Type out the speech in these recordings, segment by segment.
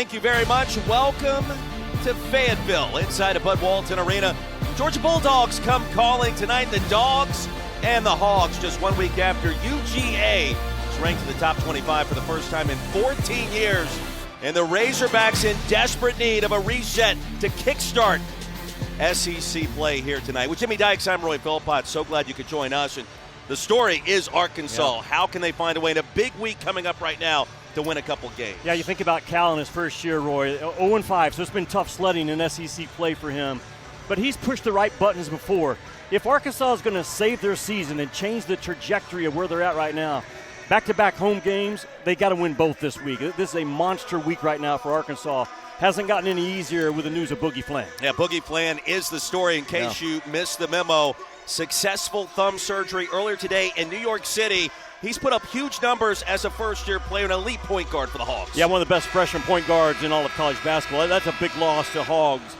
Thank you very much. Welcome to Fayetteville, inside of Bud Walton Arena. Georgia Bulldogs come calling tonight. The Dogs and the Hogs, just 1 week after UGA is ranked in the top 25 for the first time in 14 years. And the Razorbacks in desperate need of a reset to kickstart SEC play here tonight. With Jimmy Dykes, I'm Roy Philpott. So glad you could join us. And the story is Arkansas. Yeah. How can they find a way in a big week coming up right now to win a couple games? Yeah, you think about Cal in his first year, Roy, 0-5, so it's been tough sledding in SEC play for him. But he's pushed the right buttons before. If Arkansas is going to save their season and change the trajectory of where they're at right now, back-to-back home games, they got to win both this week. This is a monster week right now for Arkansas. Hasn't gotten any easier with the news of Boogie Flan. Yeah, Boogie Flan is the story in case you missed the memo. Successful thumb surgery earlier today in New York City. He's put up huge numbers as a first-year player, an elite point guard for the Hogs. Yeah, one of the best freshman point guards in all of college basketball. That's a big loss to Hogs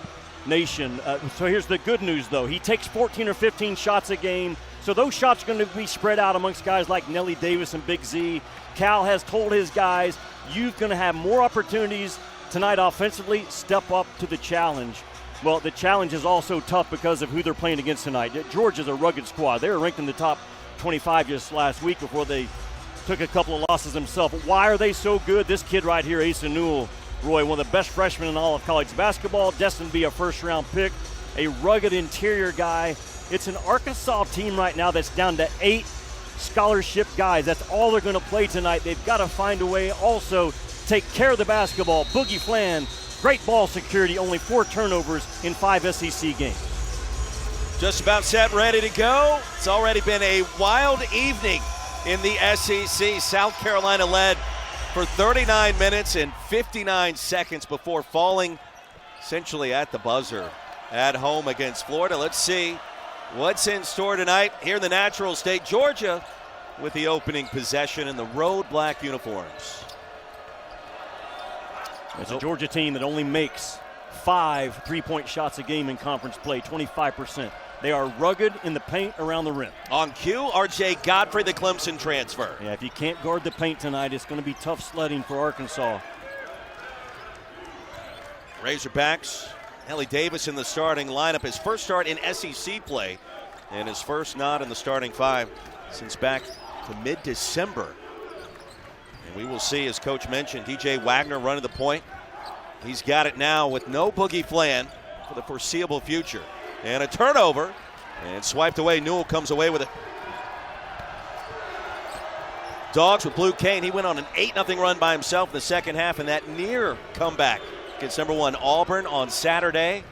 Nation. So here's the good news, though. He takes 14 or 15 shots a game, so those shots are going to be spread out amongst guys like Nelly Davis and Big Z. Cal has told his guys, you're going to have more opportunities tonight offensively. Step up to the challenge. Well, the challenge is also tough because of who they're playing against tonight. Georgia's a rugged squad. They were ranked in the top 25 just last week before they took a couple of losses themselves. Why are they so good? This kid right here, Asa Newell, Roy, one of the best freshmen in all of college basketball, destined to be a first-round pick, a rugged interior guy. It's an Arkansas team right now that's down to 8 scholarship guys. That's all they're going to play tonight. They've got to find a way also take care of the basketball. Boogie Flan, great ball security, only 4 turnovers in 5 SEC games. Just about set, ready to go. It's already been a wild evening in the SEC. South Carolina led for 39 minutes and 59 seconds before falling essentially at the buzzer at home against Florida. Let's see what's in store tonight here in the Natural State. Georgia with the opening possession in the road black uniforms. It's a Georgia team that only makes 5 3-point shots a game in conference play, 25%. They are rugged in the paint around the rim. On cue, R.J. Godfrey, the Clemson transfer. Yeah, if you can't guard the paint tonight, it's going to be tough sledding for Arkansas. Razorbacks, Nelly Davis in the starting lineup. His first start in SEC play and his first not in the starting 5 since back to mid-December. And we will see, as Coach mentioned, DJ Wagner running the point. He's got it now with no Boogie Flan for the foreseeable future. And a turnover, and swiped away. Newell comes away with it. Dogs with Blue Kane. He went on an 8-0 run by himself in the second half, and that near comeback against number 1 Auburn on Saturday.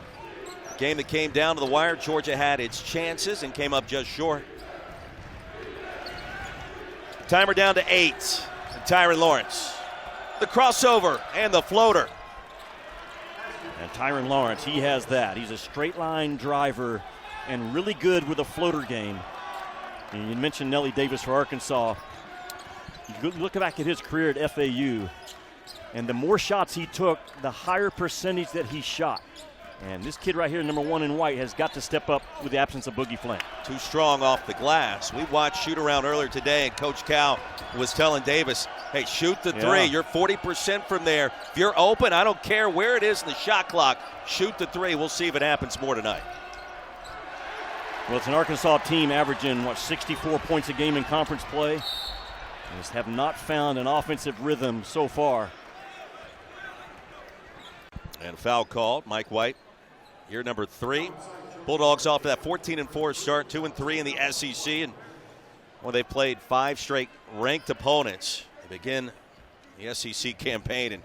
A game that came down to the wire. Georgia had its chances and came up just short. Timer down to 8. And Tyron Lawrence. The crossover and the floater. And Tyron Lawrence, he has that. He's a straight-line driver and really good with a floater game. And you mentioned Nelly Davis for Arkansas. You look back at his career at FAU, and the more shots he took, the higher percentage that he shot. And this kid right here, number 1 in white, has got to step up with the absence of Boogie Flan. Too strong off the glass. We watched shoot-around earlier today, and Coach Cal was telling Davis, hey, shoot the 3. You're 40% from there. If you're open, I don't care where it is in the shot clock. Shoot the 3. We'll see if it happens more tonight. Well, it's an Arkansas team averaging, 64 points a game in conference play. They just have not found an offensive rhythm so far. And a foul called. Mike White, year number 3. Bulldogs off to that 14-4 start, 2-3 in the SEC. And when they played 5 straight ranked opponents to begin the SEC campaign. And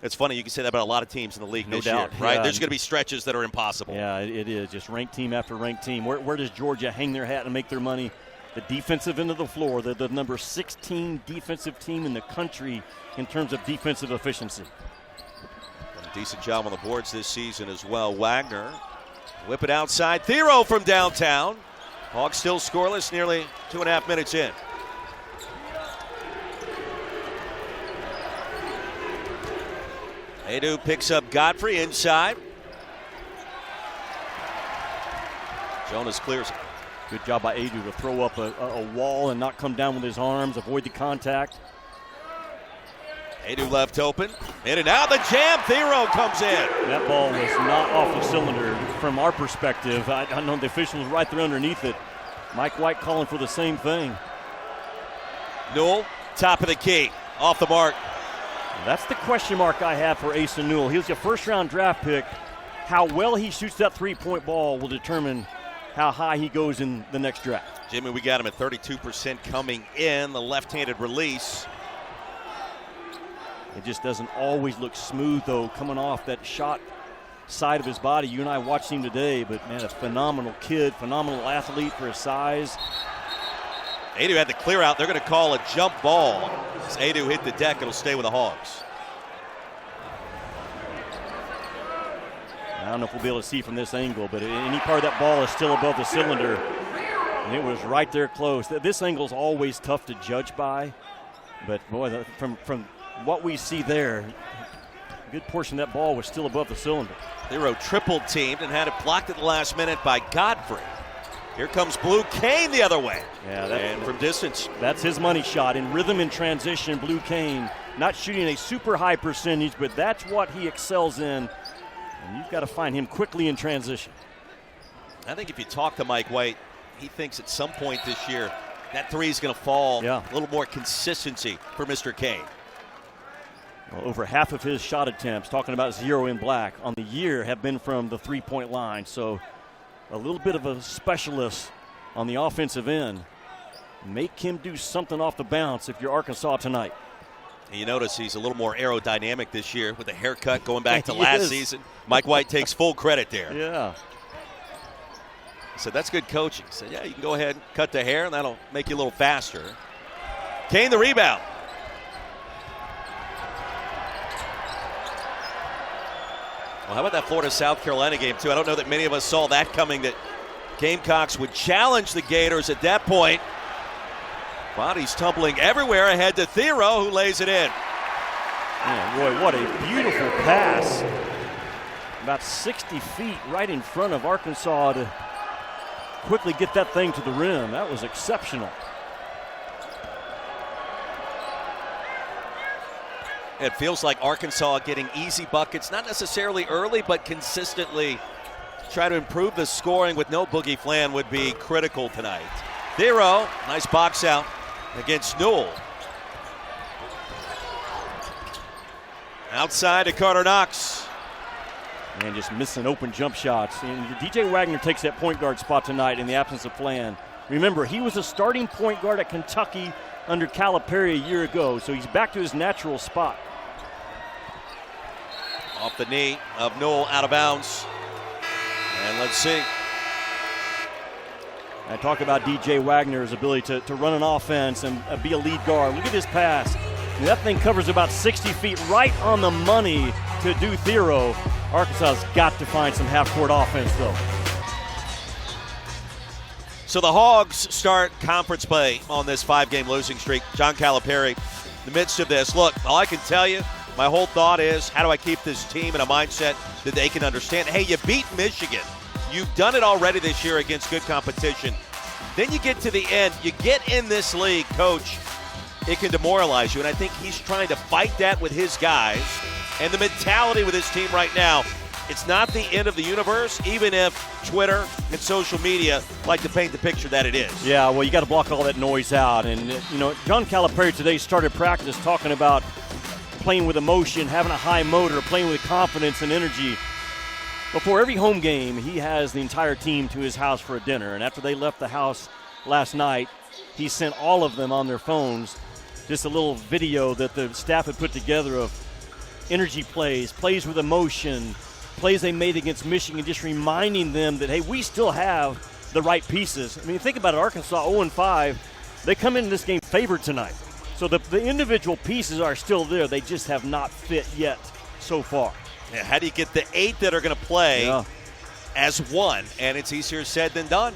it's funny, you can say that about a lot of teams in the league this year, right? There's going to be stretches that are impossible. Yeah, it is. Just ranked team after ranked team. Where does Georgia hang their hat and make their money? The defensive end of the floor. They're the number 16 defensive team in the country in terms of defensive efficiency. Done a decent job on the boards this season as well. Wagner, whip it outside. Thero from downtown. Hogs still scoreless, nearly 2.5 minutes in. Adu picks up Godfrey inside. Jonas clears it. Good job by Adu to throw up a wall and not come down with his arms, avoid the contact. Adu left open. In and out the jam. Thero comes in. That ball was not off the cylinder from our perspective. I know the official was right there underneath it. Mike White calling for the same thing. Newell, top of the key. Off the mark. That's the question mark I have for Asa Newell. He was a first-round draft pick. How well he shoots that three-point ball will determine how high he goes in the next draft. Jimmy, we got him at 32% coming in. The left-handed release. It just doesn't always look smooth, though, coming off that shot side of his body. You and I watched him today, but, man, a phenomenal kid, phenomenal athlete for his size. Adu had the clear out. They're going to call a jump ball. As Adu hit the deck, it'll stay with the Hogs. I don't know if we'll be able to see from this angle, but any part of that ball is still above the cylinder. And it was right there close. This angle is always tough to judge by, but, boy, from what we see there, a good portion of that ball was still above the cylinder. Thero triple teamed and had it blocked at the last minute by Godfrey. Here comes Blue Cain the other way. Yeah, and from distance. That's his money shot. In rhythm and transition, Blue Cain not shooting a super high percentage, but that's what he excels in. And you've got to find him quickly in transition. I think if you talk to Mike White, he thinks at some point this year that three is going to fall. Yeah. A little more consistency for Mr. Cain. Well, over half of his shot attempts, talking about 0 in black, on the year have been from the three-point line. So a little bit of a specialist on the offensive end. Make him do something off the bounce if you're Arkansas tonight. And you notice he's a little more aerodynamic this year with the haircut going back to last season. Mike White takes full credit there. Yeah. He said, that's good coaching. He said, yeah, you can go ahead and cut the hair, and that'll make you a little faster. Cain the rebound. Well, how about that Florida-South Carolina game, too? I don't know that many of us saw that coming, that Gamecocks would challenge the Gators at that point. Bodies tumbling everywhere ahead to Thero, who lays it in. Man, Roy, what a beautiful pass. About 60 feet right in front of Arkansas to quickly get that thing to the rim. That was exceptional. It feels like Arkansas getting easy buckets, not necessarily early, but consistently try to improve the scoring with no Boogie Flan would be critical tonight. Thero, nice box out against Newell. Outside to Carter Knox. And just missing open jump shots. And DJ Wagner takes that point guard spot tonight in the absence of Flan. Remember, he was a starting point guard at Kentucky under Calipari a year ago, so he's back to his natural spot. Off the knee of Newell, out of bounds. And let's see. I talk about DJ Wagner's ability to run an offense and be a lead guard. Look at this pass. And that thing covers about 60 feet right on the money to do Thero. Arkansas's got to find some half-court offense, though. So the Hogs start conference play on this 5-game losing streak. John Calipari, in the midst of this. Look, all I can tell you, my whole thought is, how do I keep this team in a mindset that they can understand? Hey, you beat Michigan. You've done it already this year against good competition. Then you get to the end. You get in this league, Coach, it can demoralize you. And I think he's trying to fight that with his guys. And the mentality with his team right now, it's not the end of the universe, even if Twitter and social media like to paint the picture that it is. Yeah, well, you got to block all that noise out. And, you know, John Calipari today started practice talking about playing with emotion, having a high motor, playing with confidence and energy. Before every home game, he has the entire team to his house for a dinner. And after they left the house last night, he sent all of them on their phones just a little video that the staff had put together of energy plays with emotion, plays they made against Michigan, just reminding them that, hey, we still have the right pieces. I mean, think about it, Arkansas 0-5. They come into this game favored tonight. So the individual pieces are still there. They just have not fit yet so far. Yeah, how do you get the 8 that are going to play as one? And it's easier said than done.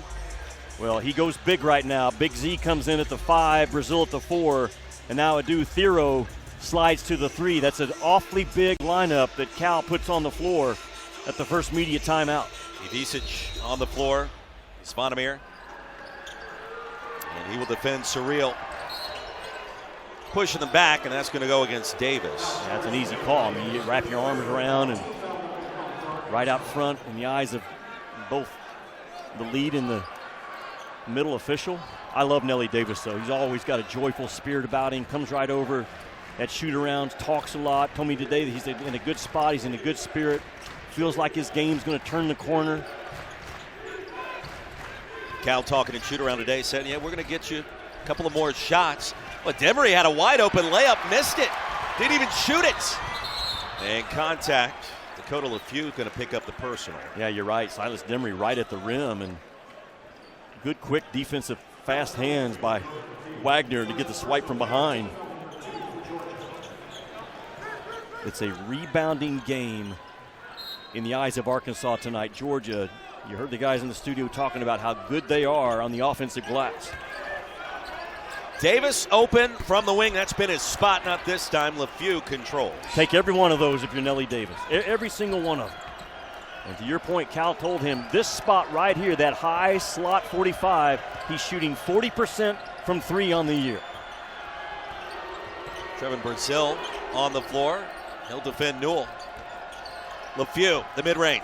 Well, he goes big right now. Big Z comes in at the 5, Brazil at the 4, and now Adu Thero slides to the 3. That's an awfully big lineup that Cal puts on the floor at the first media timeout. Ivisic on the floor. Svanamir. And he will defend Surreal. pushing them back, and that's going to go against Davis. Yeah, that's an easy call. I mean, you wrap your arms around and right out front in the eyes of both the lead and the middle official. I love Nelly Davis, though. He's always got a joyful spirit about him, comes right over at shoot-arounds, talks a lot. Told me today that he's in a good spot, he's in a good spirit, feels like his game's going to turn the corner. Cal talking in shoot-around today said, yeah, we're going to get you a couple of more shots. But Demery had a wide-open layup, missed it, didn't even shoot it. And contact. Dakota Lafew going to pick up the personal. Yeah, you're right. Silas Demery right at the rim, and good, quick defensive fast hands by Wagner to get the swipe from behind. It's a rebounding game in the eyes of Arkansas tonight. Georgia, you heard the guys in the studio talking about how good they are on the offensive glass. Davis open from the wing. That's been his spot, not this time. Lafew controls. Take every one of those if you're Nelly Davis. Every single one of them. And to your point, Cal told him this spot right here, that high slot 45, he's shooting 40% from three on the year. Trevin Brazil on the floor. He'll defend Newell. Lafew, the mid-range.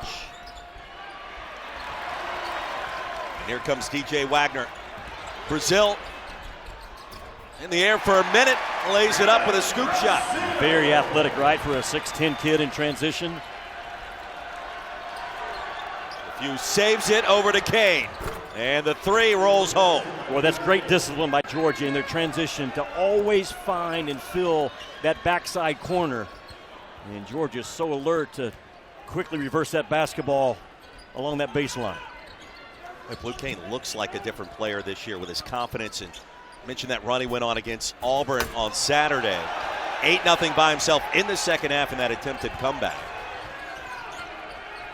And here comes DJ Wagner. Brazil in the air for a minute, lays it up with a scoop shot. Very athletic, right, for a 6'10 kid in transition. Lafew saves it over to Kane. And the three rolls home. Well, that's great discipline by Georgia in their transition to always find and fill that backside corner. And Georgia's so alert to quickly reverse that basketball along that baseline. Blue Kane looks like a different player this year with his confidence. And mentioned that run he went on against Auburn on Saturday. 8-0 by himself in the second half in that attempted comeback.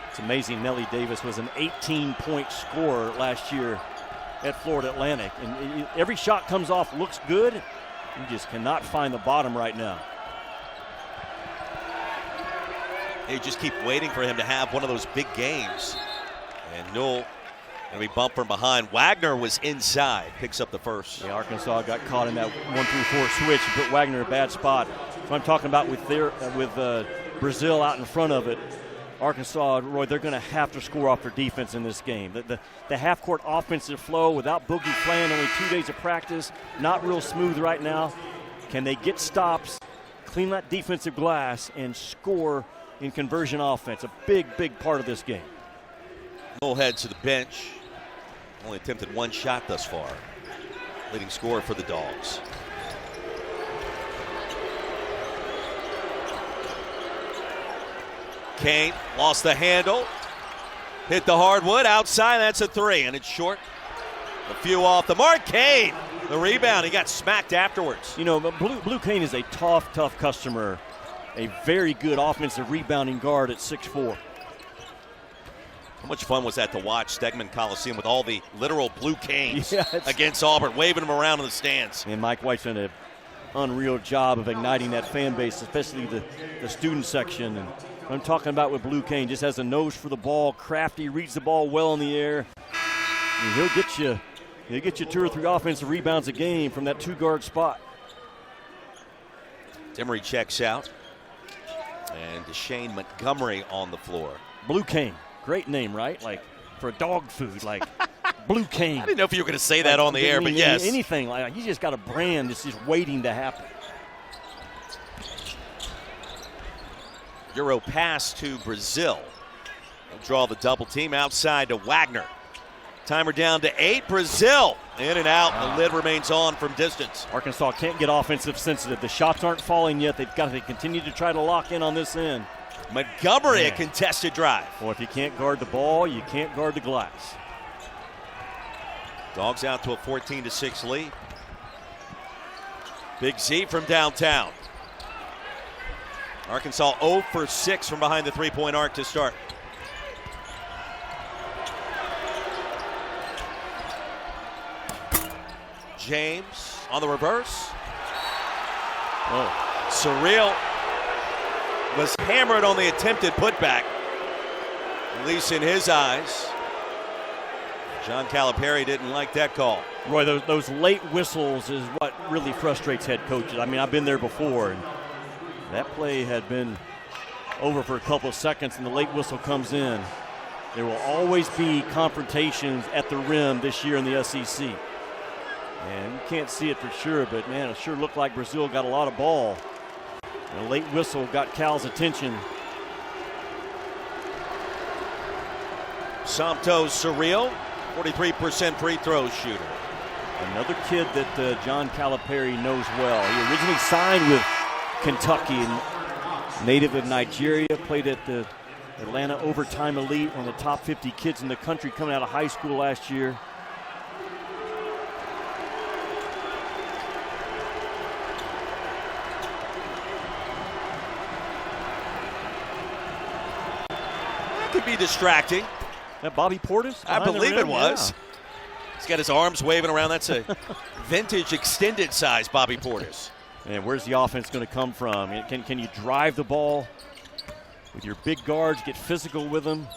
It's amazing. Nelly Davis was an 18-point scorer last year at Florida Atlantic. And every shot comes off, looks good. You just cannot find the bottom right now. You just keep waiting for him to have one of those big games. And Newell going to be bumped from behind. Wagner was inside, picks up the first. Yeah, Arkansas got caught in that 1-3-4 switch and put Wagner in a bad spot. So I'm talking about with Brazil out in front of it. Arkansas, Roy, they're going to have to score off their defense in this game. The half-court offensive flow without Boogie playing, only 2 days of practice, not real smooth right now. Can they get stops, clean that defensive glass, and score in conversion offense? A big, big part of this game. Newell heads to the bench. Only attempted one shot thus far. Leading scorer for the Dogs. Kane lost the handle. Hit the hardwood outside. That's a three, and it's short. A few off the mark. Kane, the rebound. He got smacked afterwards. You know, Blue Kane is a tough customer. A very good offensive rebounding guard at 6'4". How much fun was that to watch Stegman Coliseum with all the literal Blue Canes against Auburn, waving them around in the stands. And Mike White's done an unreal job of igniting that fan base, especially the student section. And I'm talking about with Blue Kane, just has a nose for the ball, crafty, reads the ball well in the air. And he'll get you 2 or 3 offensive rebounds a game from that 2-guard spot. Demery checks out. And Deshane Montgomery on the floor. Blue Kane. Great name, right? Like for dog food, like Blue Kane. I didn't know if you were going to say that on the air, but yes. Anything like you just got a brand that's just waiting to happen. Euro pass to Brazil. They'll draw the double team outside to Wagner. Timer down to 8. Brazil in and out. The lid remains on from distance. Arkansas can't get offensive sensitive. The shots aren't falling yet. They've got to continue to try to lock in on this end. Montgomery, a contested drive. Well, if you can't guard the ball, you can't guard the glass. Dogs out to a 14-6 lead. Big Z from downtown. Arkansas 0 for 6 from behind the three-point arc to start. James on the reverse. Oh, Surreal was hammered on the attempted putback, at least in his eyes. John Calipari didn't like that call. Roy, those late whistles is what really frustrates head coaches. I mean, I've been there before, and that play had been over for a couple of seconds, and the late whistle comes in. There will always be confrontations at the rim this year in the SEC. And you can't see it for sure, but, man, it sure looked like Brazil got a lot of ball. And a late whistle got Cal's attention. Santos Surreal, 43% free throw shooter. Another kid that John Calipari knows well. He originally signed with Kentucky, and native of Nigeria, played at the Atlanta Overtime Elite, one of the top 50 kids in the country coming out of high school last year. That could be distracting. That Bobby Portis? I believe it was. Yeah. He's got his arms waving around. That's a vintage extended size Bobby Portis. And where's the offense going to come from? Can you drive the ball with your big guards, get physical with them?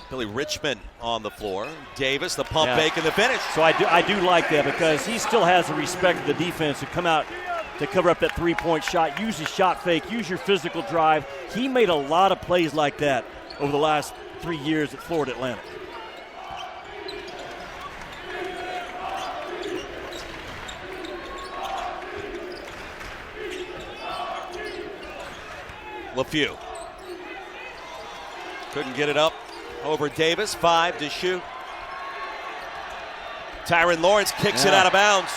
Billy Richmond on the floor. Davis, the pump fake, and the finish. So I do like that because he still has the respect of the defense to come out to cover up that three-point shot, use his shot fake, use your physical drive. He made a lot of plays like that over the last 3 years at Florida Atlantic. LeFew couldn't get it up over Davis. 5 to shoot. Tyron Lawrence kicks it out of bounds.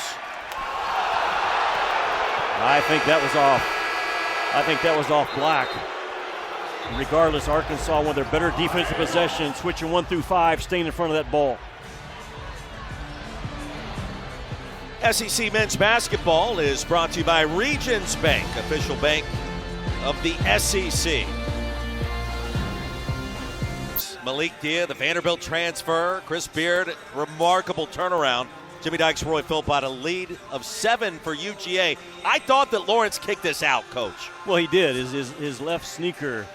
I think that was off. I think that was off Black. Regardless, Arkansas, one of their better defensive possessions, switching 1 through 5, staying in front of that ball. SEC men's basketball is brought to you by Regions Bank, official bank of the SEC. Malik Dia, the Vanderbilt transfer. Chris Beard, remarkable turnaround. Jimmy Dykes, Roy Philpott, a lead of 7 for UGA. I thought that Lawrence kicked this out, Coach. Well, he did. His left sneaker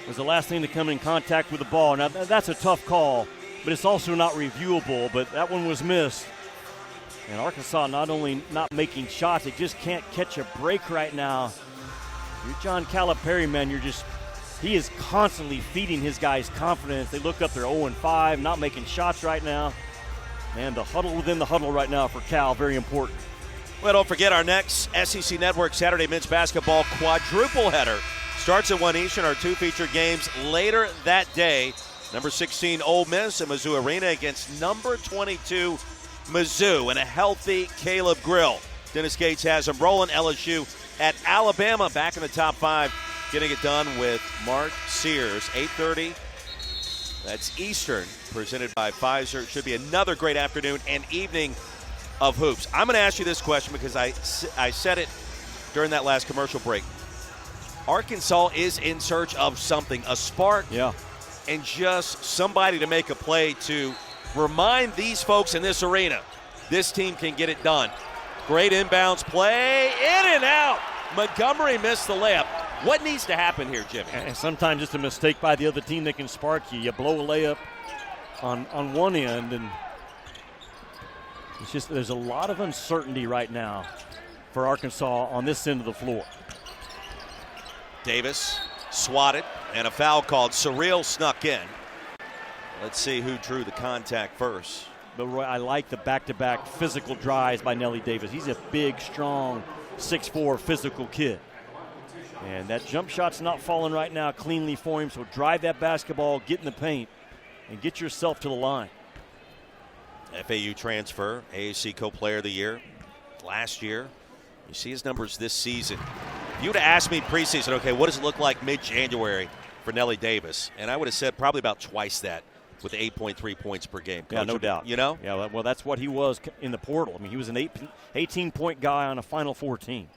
was the last thing to come in contact with the ball. Now, that's a tough call, but it's also not reviewable. But that one was missed. And Arkansas not only not making shots, it just can't catch a break right now. You're John Calipari, man. He is constantly feeding his guys confidence. They look up, they're 0-5, not making shots right now. And the huddle within the huddle right now for Cal, very important. Well, don't forget our next SEC Network Saturday men's basketball quadruple header starts at 1 Eastern. Our 2 feature games later that day. Number 16, Ole Miss at Mizzou Arena against number 22, Mizzou, and a healthy Caleb Grill. Dennis Gates has them rolling. LSU at Alabama, back in the top 5. Getting it done with Mark Sears, 8:30. That's Eastern, presented by Pfizer. It should be another great afternoon and evening of hoops. I'm going to ask you this question because I said it during that last commercial break. Arkansas is in search of something, a spark, and just somebody to make a play to remind these folks in this arena, this team can get it done. Great inbounds play, in and out. Montgomery missed the layup. What needs to happen here, Jimmy? And sometimes just a mistake by the other team that can spark you. You blow a layup on one end, and it's just there's a lot of uncertainty right now for Arkansas on this end of the floor. Davis swatted, and a foul called. Surreal snuck in. Let's see who drew the contact first. But Roy, I like the back-to-back physical drives by Nelly Davis. He's a big, strong, 6'4" physical kid. And that jump shot's not falling right now cleanly for him, so drive that basketball, get in the paint, and get yourself to the line. FAU transfer, AAC Co-Player of the Year last year. You see his numbers this season. If you would have asked me preseason, okay, what does it look like mid-January for Nelly Davis? And I would have said probably about twice that with 8.3 points per game. Coach, yeah, no doubt. You know? Yeah, well, that's what he was in the portal. I mean, he was an 18-point guy on a Final Four team.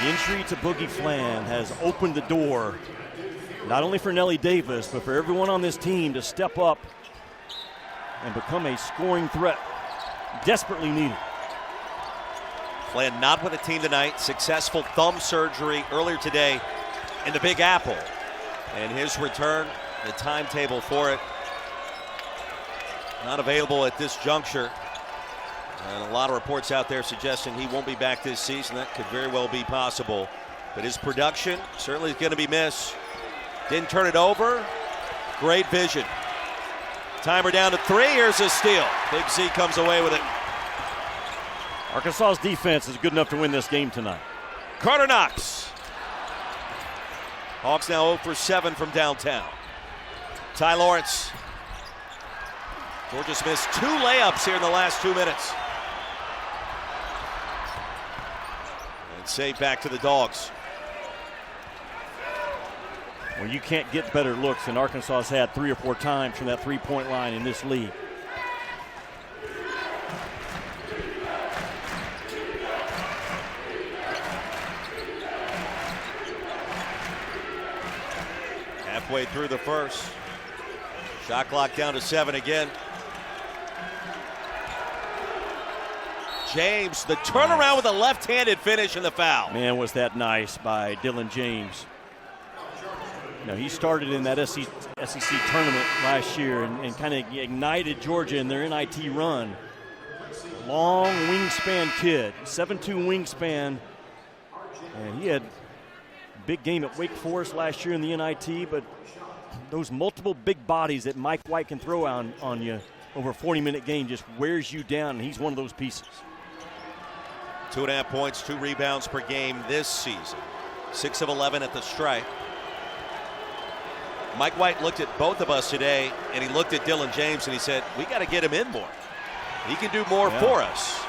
The injury to Boogie Flan has opened the door not only for Nelly Davis, but for everyone on this team to step up and become a scoring threat. Desperately needed. Flan not with the team tonight. Successful thumb surgery earlier today in the Big Apple. And his return, the timetable for it, not available at this juncture. And a lot of reports out there suggesting he won't be back this season. That could very well be possible. But his production certainly is going to be missed. Didn't turn it over. Great vision. Timer down to 3. Here's a steal. Big Z comes away with it. Arkansas's defense is good enough to win this game tonight. Carter Knox. Hawks now 0 for 7 from downtown. Ty Lawrence. Georgia's missed 2 layups here in the last 2 minutes. And save back to the Dogs. Well, you can't get better looks than Arkansas has had 3 or 4 times from that three-point line in this league. Halfway through the first. Shot clock down to 7 again. James, the turnaround with a left-handed finish and the foul. Man, was that nice by Dylan James. You know, he started in that SEC tournament last year and kind of ignited Georgia in their NIT run. Long wingspan kid, 7'2" wingspan. And he had a big game at Wake Forest last year in the NIT, but those multiple big bodies that Mike White can throw on you over a 40-minute game just wears you down, and he's one of those pieces. 2.5 points, 2 rebounds per game this season. 6 of 11 at the stripe. Mike White looked at both of us today, and he looked at Dylan James, and he said, we got to get him in more. He can do more for us.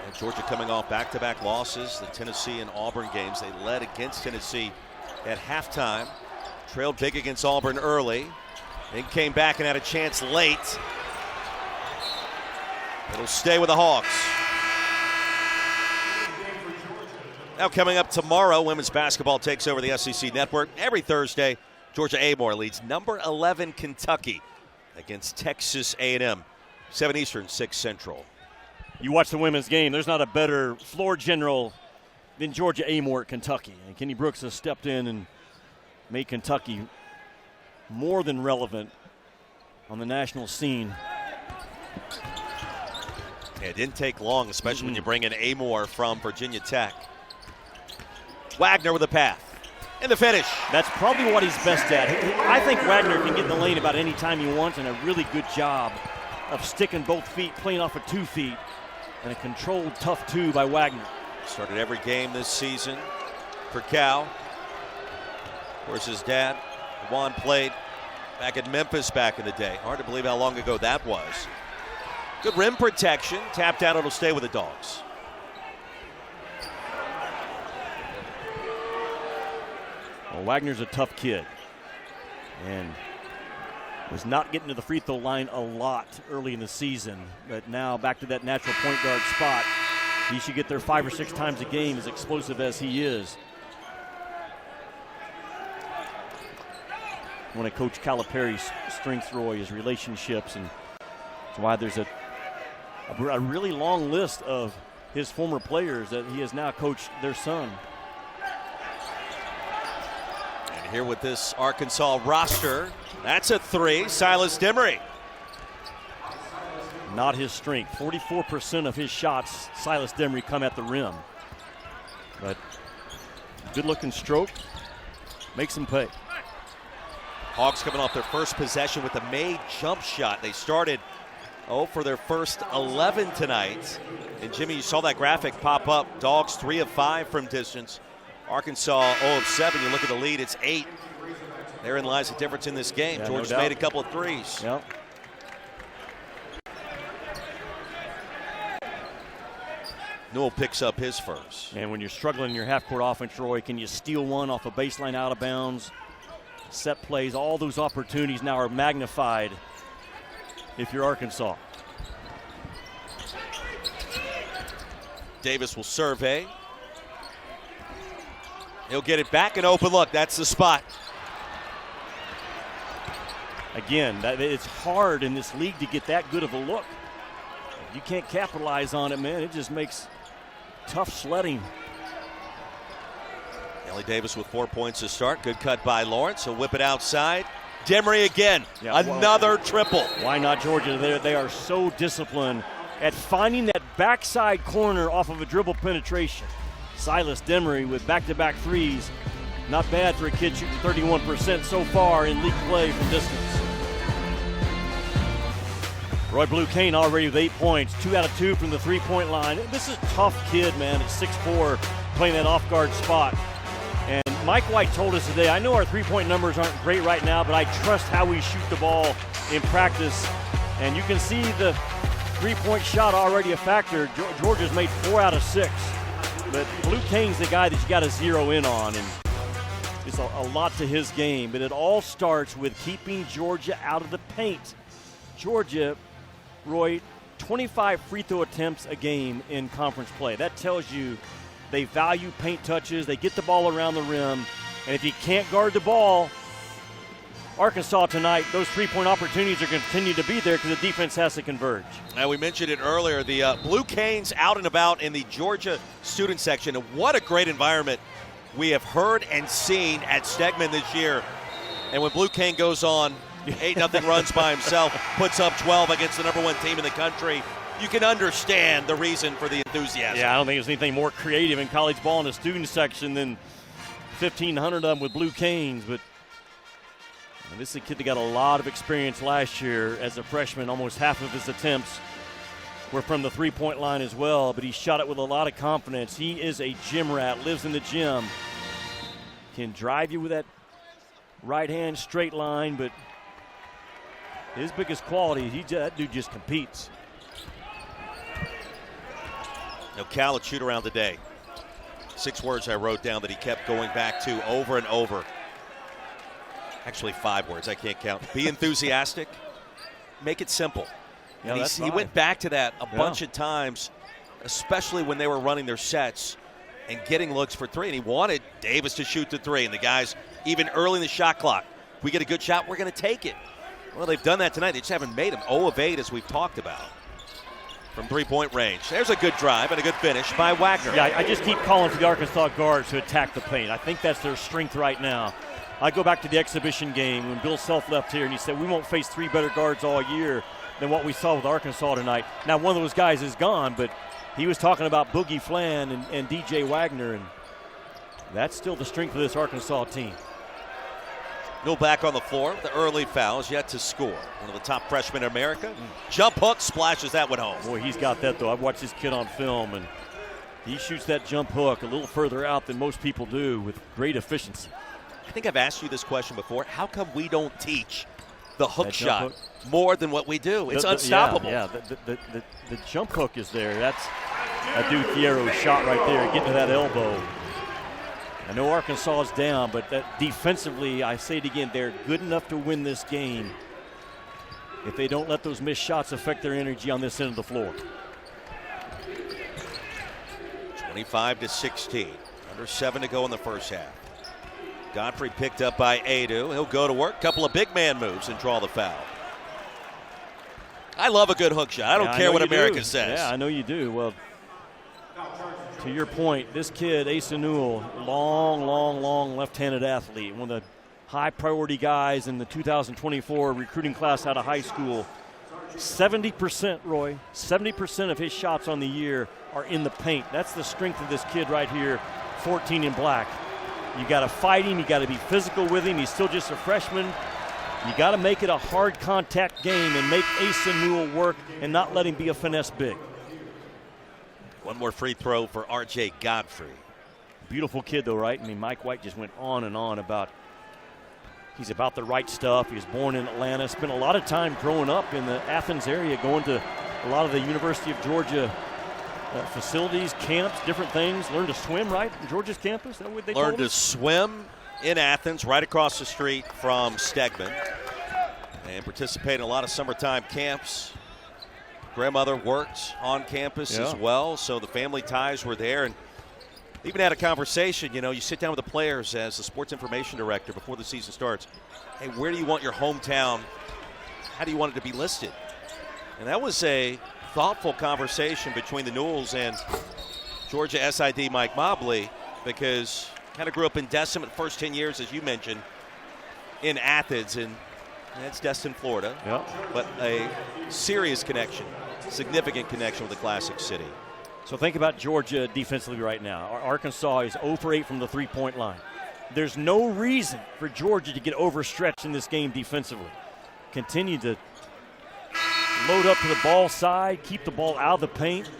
And Georgia coming off back-to-back losses, the Tennessee and Auburn games. They led against Tennessee at halftime, trailed big against Auburn early, then came back and had a chance late. It'll stay with the Hawks. Now coming up tomorrow, women's basketball takes over the SEC network. Every Thursday, Georgia A&M leads number 11 Kentucky against Texas A&M. 7 Eastern, 6 Central. You watch the women's game, there's not a better floor general than Georgia A&M at Kentucky. And Kenny Brooks has stepped in and made Kentucky more than relevant on the national scene. Yeah, it didn't take long, especially when you bring in Amore from Virginia Tech. Wagner with a path and the finish. That's probably what he's best at. I think Wagner can get in the lane about any time he wants, and a really good job of sticking both feet, playing off of 2 feet, and a controlled, tough 2 by Wagner. Started every game this season for Cal. Of course, his dad, Juan, played back at Memphis back in the day. Hard to believe how long ago that was. Good rim protection. Tapped out, it'll stay with the Dogs. Well, Wagner's a tough kid and was not getting to the free throw line a lot early in the season, but now back to that natural point guard spot. He should get there 5 or 6 times a game, as explosive as he is. I want to coach Calipari's strength, Roy, his relationships, and that's why there's a really long list of his former players that he has now coached their son. And here with this Arkansas roster, that's a 3, Silas Demery. Not his strength. 44% of his shots, Silas Demery, come at the rim. But good-looking stroke, makes him pay. Hawks coming off their first possession with a made jump shot. They started for their first 11 tonight. And Jimmy, you saw that graphic pop up. Dogs 3 of 5 from distance. Arkansas 0 of 7. You look at the lead, it's 8. Therein lies the difference in this game. Yeah, Georgia's made a couple of threes. Yep. Newell picks up his first. And when you're struggling in your half-court offense, Roy, can you steal one off a baseline out of bounds? Set plays, all those opportunities now are magnified if you're Arkansas. Davis will survey. He'll get it back and open look. That's the spot. Again, it's hard in this league to get that good of a look. You can't capitalize on it, man. It just makes tough sledding. Ellie Davis with 4 points to start. Good cut by Lawrence. He'll whip it outside. Demery again. Yeah, another triple. Why not Georgia? They are so disciplined at finding that backside corner off of a dribble penetration. Silas Demery with back-to-back threes. Not bad for a kid shooting 31% so far in league play from distance. Roy Blue Kane already with 8 points, 2 out of 2 from the three-point line. This is a tough kid, man, at 6'4", playing that off-guard spot. And Mike White told us today, I know our three-point numbers aren't great right now, but I trust how we shoot the ball in practice. And you can see the three-point shot already a factor. Georgia's made 4 out of 6. But Blue Kane's the guy that you got to zero in on. And it's a lot to his game. But it all starts with keeping Georgia out of the paint. Georgia, Roy, 25 free throw attempts a game in conference play. That tells you they value paint touches. They get the ball around the rim. And if you can't guard the ball, Arkansas tonight, those three-point opportunities are going to continue to be there because the defense has to converge. Now, we mentioned it earlier, the Blue Canes out and about in the Georgia student section. And what a great environment we have heard and seen at Stegman this year. And when Blue Cane goes on, 8-0 runs by himself, puts up 12 against the number 1 team in the country, you can understand the reason for the enthusiasm. Yeah, I don't think there's anything more creative in college ball in the student section than 1,500 of them with Blue Canes. But this is a kid that got a lot of experience last year as a freshman. Almost half of his attempts were from the three-point line as well, but he shot it with a lot of confidence. He is a gym rat, lives in the gym, can drive you with that right-hand straight line, but his biggest quality, that dude just competes. Now, Khaled shoot around today. 6 words I wrote down that he kept going back to over and over. Actually, 5 words. I can't count. Be enthusiastic. Make it simple. Yeah, and he went back to that a bunch of times, especially when they were running their sets and getting looks for 3. And he wanted Davis to shoot the 3. And the guys, even early in the shot clock, if we get a good shot, we're going to take it. Well, they've done that tonight. They just haven't made them. 0 of 8, as we've talked about, from three-point range. There's a good drive and a good finish by Wagner. Yeah, I just keep calling for the Arkansas guards to attack the paint. I think that's their strength right now. I go back to the exhibition game when Bill Self left here, and he said, we won't face 3 better guards all year than what we saw with Arkansas tonight. Now, one of those guys is gone, but he was talking about Boogie Flan and DJ Wagner, and that's still the strength of this Arkansas team. Mill back on the floor. The early foul is yet to score. One of the top freshmen in America. Jump hook, splashes that one home. Boy, he's got that, though. I've watched this kid on film, and he shoots that jump hook a little further out than most people do with great efficiency. I think I've asked you this question before. How come we don't teach the hook shot more than what we do? It's unstoppable. Yeah, the jump hook is there. That's a Duke Fierro shot right there, getting to that elbow. I know Arkansas is down, but that defensively, I say it again, they're good enough to win this game if they don't let those missed shots affect their energy on this end of the floor. 25-16. Under 7 to go in the first half. Godfrey picked up by Adu. He'll go to work. Couple of big man moves and draw the foul. I love a good hook shot. I don't care what America says. Yeah, I know you do. Well, to your point, this kid, Asa Newell, long left-handed athlete, one of the high-priority guys in the 2024 recruiting class out of high school. 70%, Roy, 70% of his shots on the year are in the paint. That's the strength of this kid right here, 14 in black. You got to fight him. You got to be physical with him. He's still just a freshman. You got to make it a hard contact game and make Asa Newell work and not let him be a finesse big. One more free throw for R.J. Godfrey. Beautiful kid, though, right? I mean, Mike White just went on and on about he's about the right stuff. He was born in Atlanta, spent a lot of time growing up in the Athens area, going to a lot of the University of Georgia facilities, camps, different things. Learned to swim, right, in Georgia's campus? Is that what they Learned told to swim in Athens, right across the street from Stegman, and participate in a lot of summertime camps. Grandmother worked on campus as well, so the family ties were there. And Even had a conversation, you sit down with the players as the sports information director before the season starts. Hey, where do you want your hometown? How do you want it to be listed? And that was a thoughtful conversation between the Newells and Georgia SID Mike Mobley, because kind of grew up in Destin, first 10 years, as you mentioned, in Athens, and that's Destin, Florida. Yep. But a serious connection, significant connection with the Classic City. So think about Georgia defensively right now. Arkansas is 0 for 8 from the three-point line. There's no reason for Georgia to get overstretched in this game defensively. Continue to load up to the ball side, keep the ball out of the paint,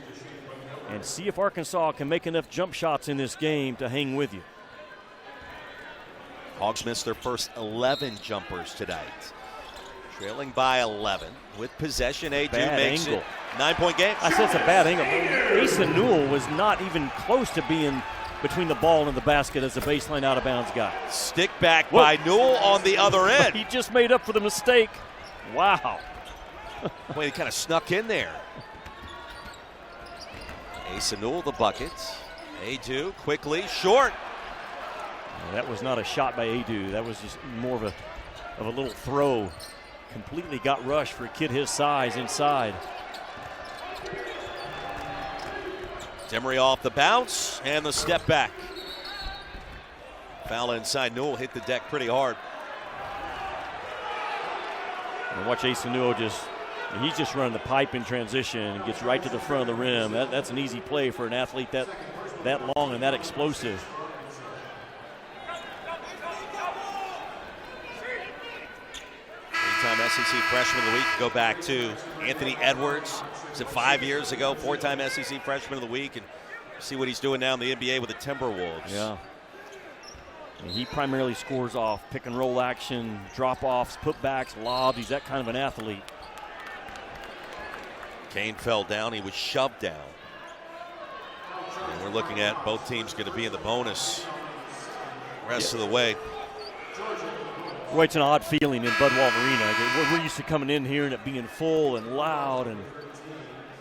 and see if Arkansas can make enough jump shots in this game to hang with you. Hogs missed their first 11 jumpers tonight. Trailing by 11 with possession. Adu makes angle. It 9-point game. I said it's a bad angle. Asa Newell was not even close to being between the ball and the basket as a baseline out-of-bounds guy. Stick back by Newell on the other end. He just made up for the mistake. Wow. Well, he kind of snuck in there. Asa Newell, the buckets. Adu quickly, short. That was not a shot by Adu. That was just more of a little throw. Completely got rushed for a kid his size inside. Demery off the bounce and the step back. Foul inside. Newell hit the deck pretty hard. And watch Asa Newell he's just running the pipe in transition and gets right to the front of the rim. That's an easy play for an athlete that long and that explosive. Three-time SEC Freshman of the Week. Go back to Anthony Edwards. Was it 5 years ago? Four-time SEC Freshman of the Week. And see what he's doing now in the NBA with the Timberwolves. Yeah. And he primarily scores off pick-and-roll action, drop-offs, putbacks, lobs. He's that kind of an athlete. Kane fell down. He was shoved down. And we're looking at both teams going to be in the bonus rest of the way. Boy, it's an odd feeling in Bud Walton Arena. We're used to coming in here and it being full and loud, and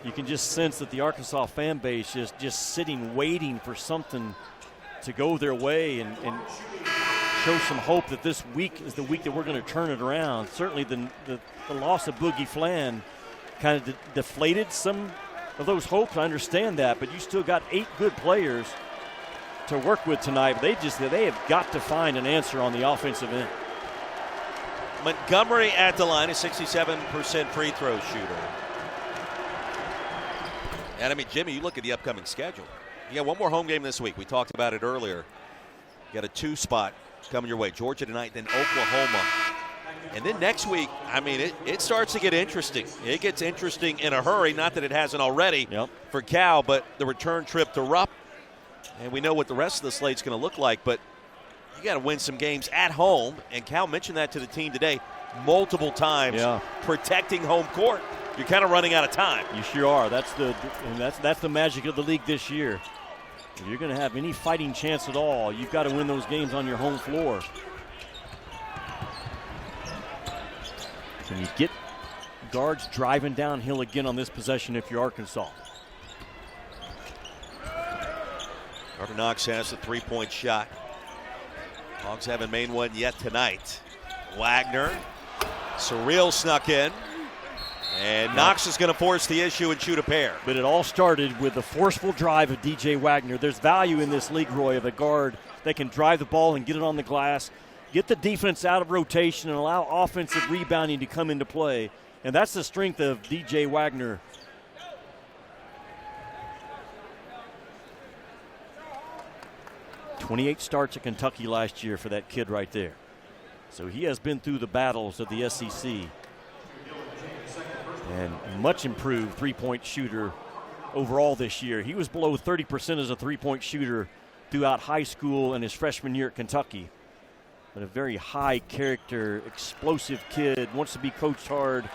you can just sense that the Arkansas fan base is just sitting, waiting for something to go their way and show some hope that this week is the week that we're going to turn it around. Certainly the loss of Boogie Flan kind of deflated some of those hopes. I understand that, but you still got 8 good players to work with tonight. But they have got to find an answer on the offensive end. Montgomery at the line, a 67% free throw shooter. And I mean, Jimmy, you look at the upcoming schedule. You got one more home game this week. We talked about it earlier. You got a 2 spot coming your way. Georgia tonight, then Oklahoma. And then next week, I mean, it starts to get interesting. It gets interesting in a hurry, not that it hasn't already for Cal, but the return trip to Rupp. And we know what the rest of the slate's going to look like, but you got to win some games at home. And Cal mentioned that to the team today multiple times, protecting home court. You're kind of running out of time. You sure are. That's the magic of the league this year. If you're going to have any fighting chance at all, you've got to win those games on your home floor. Can you get guards driving downhill again on this possession if you're Arkansas? Carter Knox has the 3-point shot. Hogs haven't made one yet tonight. Wagner, Surreal snuck in. And Knox is going to force the issue and shoot a pair. But it all started with the forceful drive of DJ Wagner. There's value in this league, Roy, of a guard that can drive the ball and get it on the glass, get the defense out of rotation, and allow offensive rebounding to come into play. And that's the strength of DJ Wagner. "28 starts at Kentucky last year for that kid right there. So he has been through the battles of the SEC. And much improved three-point shooter overall this year. He was below 30% as a three-point shooter throughout high school and his freshman year at Kentucky. But a very high character, explosive kid, wants to be coached hard.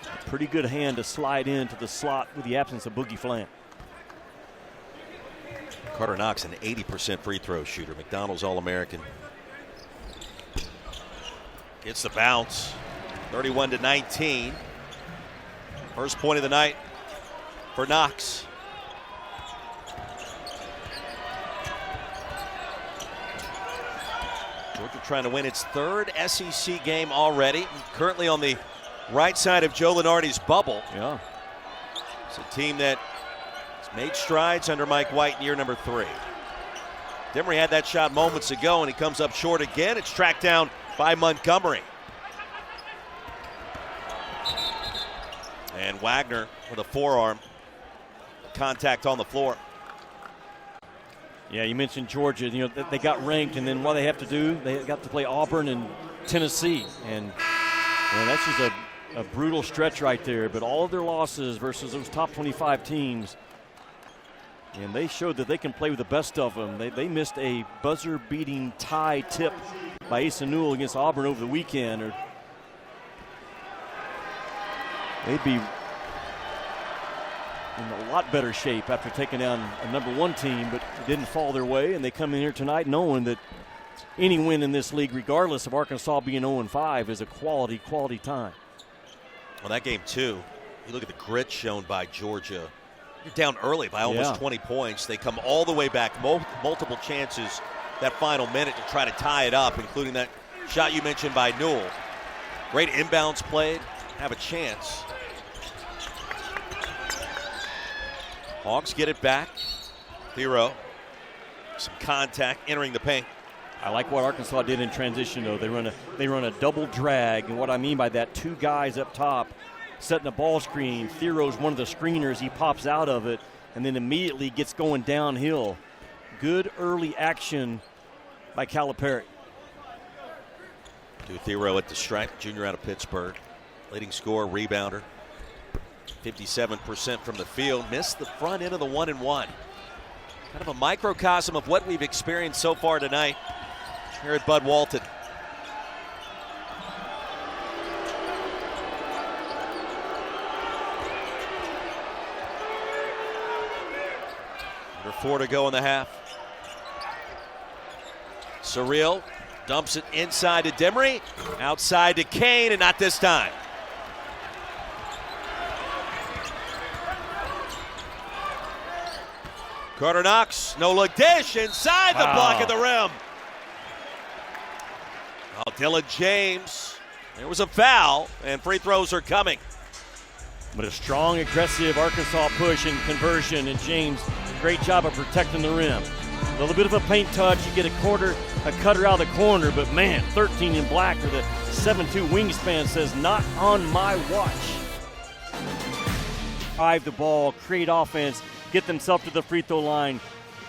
A pretty good hand to slide into the slot with the absence of Boogie Flan. Carter Knox, an 80% free throw shooter. McDonald's All-American. Gets the bounce. 31-19. First point of the night for Knox. Georgia trying to win its third SEC game already. Currently on the right side of Joe Lunardi's bubble. Yeah. It's a team that has made strides under Mike White in year number 3. Demery had that shot moments ago, and he comes up short again. It's tracked down by Montgomery. And Wagner with a forearm. Contact on the floor. Yeah, you mentioned Georgia. You know, they got ranked, and then what they have to do, they got to play Auburn and Tennessee. And that's just a brutal stretch right there. But all of their losses versus those top 25 teams, and they showed that they can play with the best of them. They missed a buzzer-beating tie tip by Asa Newell against Auburn over the weekend. Or they'd be in a lot better shape after taking down a number 1 team, but it didn't fall their way, and they come in here tonight knowing that any win in this league, regardless of Arkansas being 0-5, is a quality time. Well, that game, too, you look at the grit shown by Georgia. You're down early by almost 20 points. They come all the way back, multiple chances that final minute to try to tie it up, including that shot you mentioned by Newell. Great inbounds played, have a chance. Hawks get it back. Thiero, some contact entering the paint. I like what Arkansas did in transition, though. They run a double drag, and what I mean by that, 2 guys up top setting a ball screen. Thiero's one of the screeners. He pops out of it and then immediately gets going downhill. Good early action by Calipari. Thiero at the stripe, junior out of Pittsburgh. Leading scorer, rebounder. 57% from the field. Missed the front end of the 1-and-1. Kind of a microcosm of what we've experienced so far tonight here at Bud Walton. Under 4 to go in the half. Surreal dumps it inside to Demery. Outside to Kane, and not this time. Carter Knox, no-look dish inside the block of the rim. Oh, Dylan James, there was a foul, and free throws are coming. But a strong, aggressive Arkansas push and conversion, and James, great job of protecting the rim. A little bit of a paint touch, you get a cutter out of the corner, but man, 13 in black for the 7'2" wingspan says, not on my watch. Drive the ball, create offense, get themselves to the free throw line,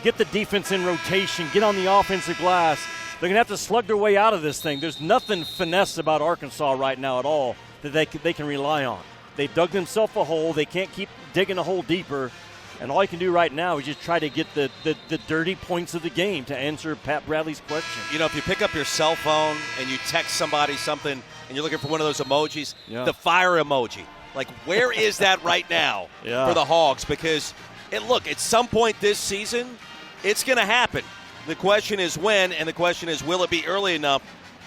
get the defense in rotation, get on the offensive glass. They're going to have to slug their way out of this thing. There's nothing finesse about Arkansas right now at all that they can rely on. They've dug themselves a hole. They can't keep digging a hole deeper. And all you can do right now is just try to get the dirty points of the game, to answer Pat Bradley's question. You know, if you pick up your cell phone and you text somebody something and you're looking for one of those emojis, the fire emoji. Like, where is that right now for the Hogs? Because, at some point this season, it's going to happen. The question is when, and the question is, will it be early enough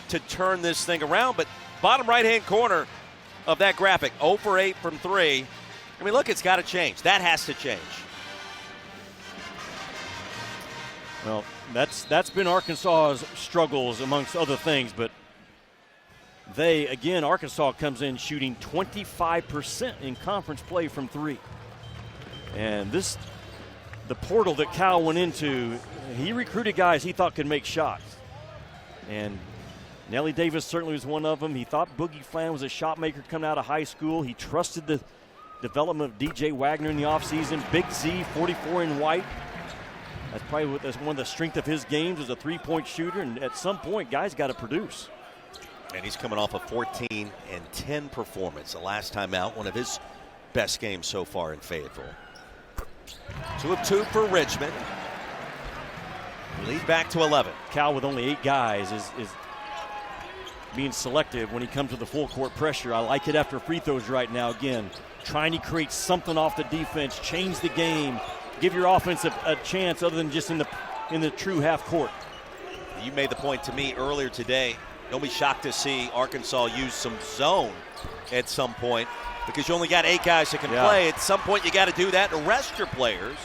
to turn this thing around? But bottom right-hand corner of that graphic, 0 for 8 from 3. I mean, look, it's got to change. That has to change. Well, that's been Arkansas's struggles amongst other things, but Arkansas comes in shooting 25% in conference play from 3. And the portal that Cal went into, he recruited guys he thought could make shots. And Nelly Davis certainly was one of them. He thought Boogie Flan was a shot maker coming out of high school. He trusted the development of DJ Wagner in the offseason. Big Z, 44 in white. That's probably one of the strength of his games as a three-point shooter. And at some point, guys got to produce. And he's coming off a 14-10 performance the last time out. One of his best games so far in Fayetteville. 2 of 2 for Richmond. Lead back to 11. Cal with only 8 guys is being selective when he comes to the full court pressure. I like it after free throws right now. Again, trying to create something off the defense, change the game, give your offense a chance other than just in the true half court. You made the point to me earlier today. Don't be shocked to see Arkansas use some zone at some point, because you only got 8 guys that can play. At some point, you got to do that to rest your players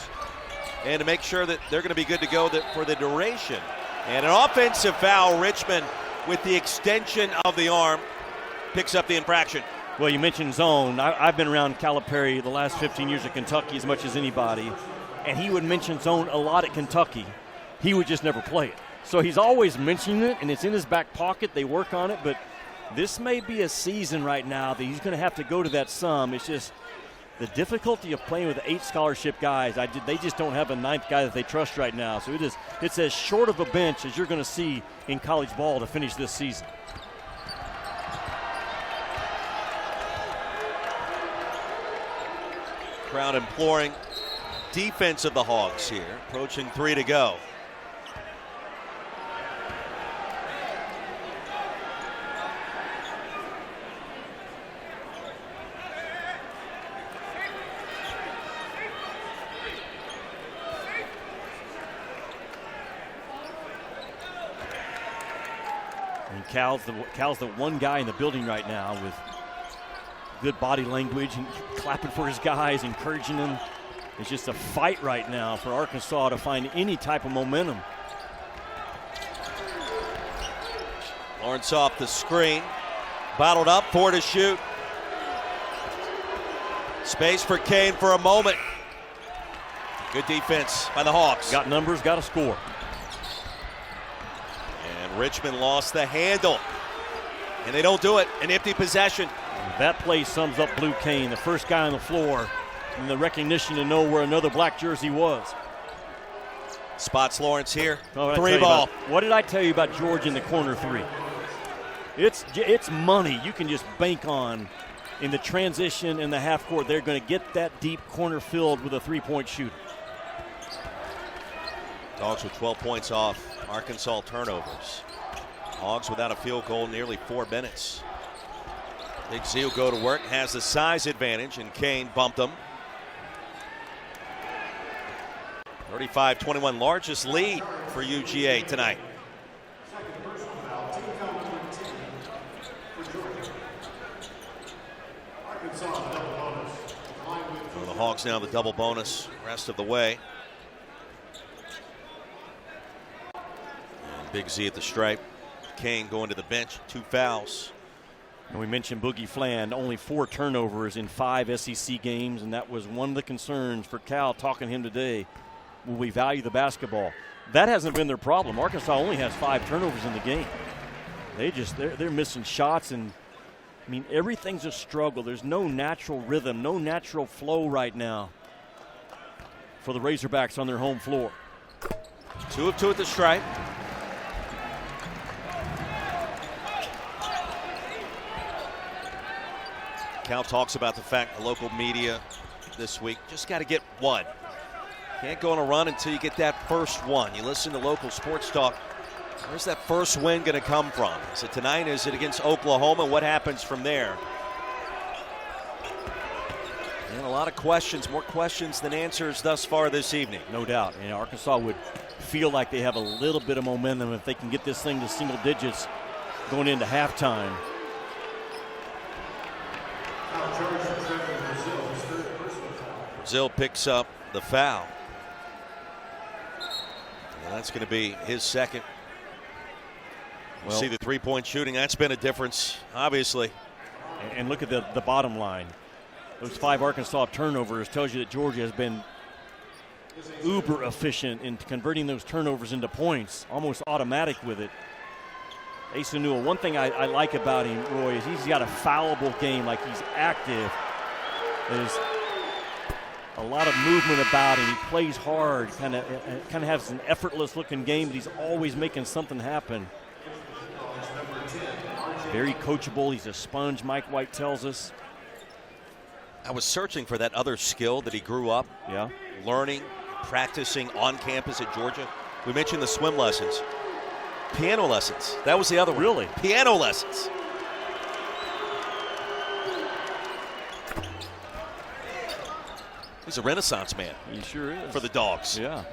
and to make sure that they're going to be good to go for the duration And an offensive foul. Richmond, with the extension of the arm, picks up the infraction. Well, you mentioned zone. I've been around Calipari the last 15 years at Kentucky as much as anybody, and he would mention zone a lot at Kentucky. He would just never play it. So he's always mentioning it, and it's in his back pocket. They work on it, but this may be a season right now that he's going to have to go to that some. It's just the difficulty of playing with 8 scholarship guys. They just don't have a 9th guy that they trust right now. So it's as short of a bench as you're going to see in college ball to finish this season. Crowd imploring defense of the Hogs here. Approaching 3 to go. And Cal's the one guy in the building right now with good body language and clapping for his guys, encouraging them. It's just a fight right now for Arkansas to find any type of momentum. Lawrence off the screen. Bottled up, 4 to shoot. Space for Kane for a moment. Good defense by the Hawks. Got numbers, got a score. And Richmond lost the handle. And they don't do it. An empty possession. That play sums up Blue Kane, the first guy on the floor, and the recognition to know where another black jersey was. Spots Lawrence here. 3 ball. What did I tell you about George in the corner 3? It's money you can just bank on in the transition in the half court. They're going to get that deep corner filled with a 3-point shooter. Dogs with 12 points off Arkansas turnovers. Hogs without a field goal nearly 4 minutes. Big Z will go to work, has the size advantage, and Kane bumped him. 35-21, largest lead for UGA tonight. So the Hogs now the double bonus rest of the way. And Big Z at the stripe. Kane going to the bench, 2 fouls. And we mentioned Boogie Fland, only 4 turnovers in 5 SEC games, and that was one of the concerns for Cal talking to him today. Will we value the basketball? That hasn't been their problem. Arkansas only has 5 turnovers in the game. They're missing shots, and I mean everything's a struggle. There's no natural rhythm, no natural flow right now for the Razorbacks on their home floor. 2 of 2 at the stripe. Cal talks about the fact the local media this week just got to get 1. Can't go on a run until you get that first one. You listen to local sports talk. Where's that first win going to come from? Is it tonight? Is it against Oklahoma? What happens from there? And a lot of questions, more questions than answers thus far this evening. No doubt. And Arkansas would feel like they have a little bit of momentum if they can get this thing to single digits going into halftime. Brazil picks up the foul. And that's going to be his second. We'll see the 3-point shooting. That's been a difference, obviously. And look at the bottom line. Those 5 Arkansas turnovers tells you that Georgia has been uber efficient in converting those turnovers into points, almost automatic with it. Asa Newell, one thing I like about him, Roy, is he's got a fallible game, like he's active. There's a lot of movement about him. He plays hard, kind of has an effortless-looking game, but he's always making something happen. Very coachable. He's a sponge, Mike White tells us. I was searching for that other skill that he grew up learning, practicing on campus at Georgia. We mentioned the swim lessons. Piano lessons. That was the other one. Really? Piano lessons. He's a renaissance man. He sure is. For the Dogs. Yeah.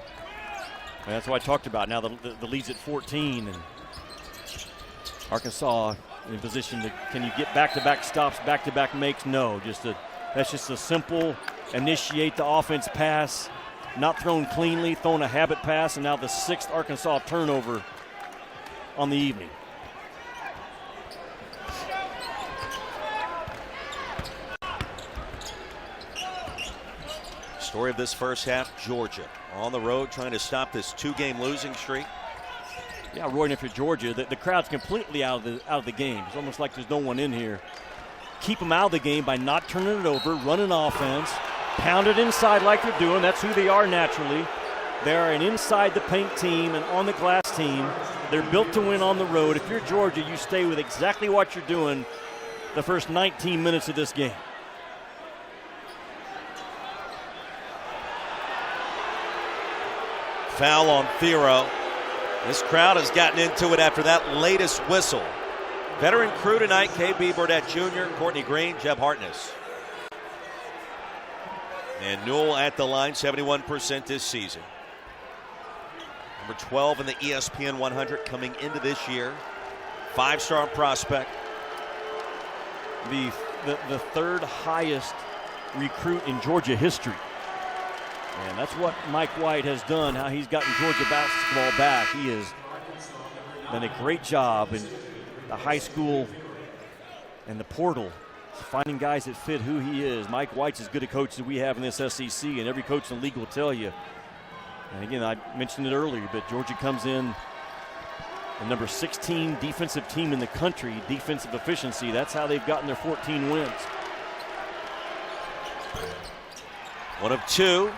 And that's what I talked about. Now the lead's at 14, and Arkansas in position to, can you get back-to-back stops, back-to-back makes? No. That's just a simple initiate the offense pass, not thrown cleanly, thrown a habit pass, and now the 6th Arkansas turnover on the evening. Story of this first half, Georgia on the road trying to stop this 2-game losing streak. Yeah, Roy, and if you're Georgia, the crowd's completely out of the game. It's almost like there's no one in here. Keep them out of the game by not turning it over, running offense, pound it inside like they're doing. That's who they are naturally. They're an inside the paint team and on the glass team. They're built to win on the road. If you're Georgia, you stay with exactly what you're doing the first 19 minutes of this game. Foul on Thiero. This crowd has gotten into it after that latest whistle. Veteran crew tonight, KB Burdett Jr., Courtney Green, Jeb Hartness. And Newell at the line, 71% this season. Number 12 in the ESPN 100 coming into this year. 5-star prospect. The third highest recruit in Georgia history. And that's what Mike White has done, how he's gotten Georgia basketball back. He has done a great job in the high school and the portal, finding guys that fit who he is. Mike White's as good a coach as we have in this SEC, and every coach in the league will tell you. And again, I mentioned it earlier, but Georgia comes in the number 16 defensive team in the country, defensive efficiency. That's how they've gotten their 14 wins. 1 of 2.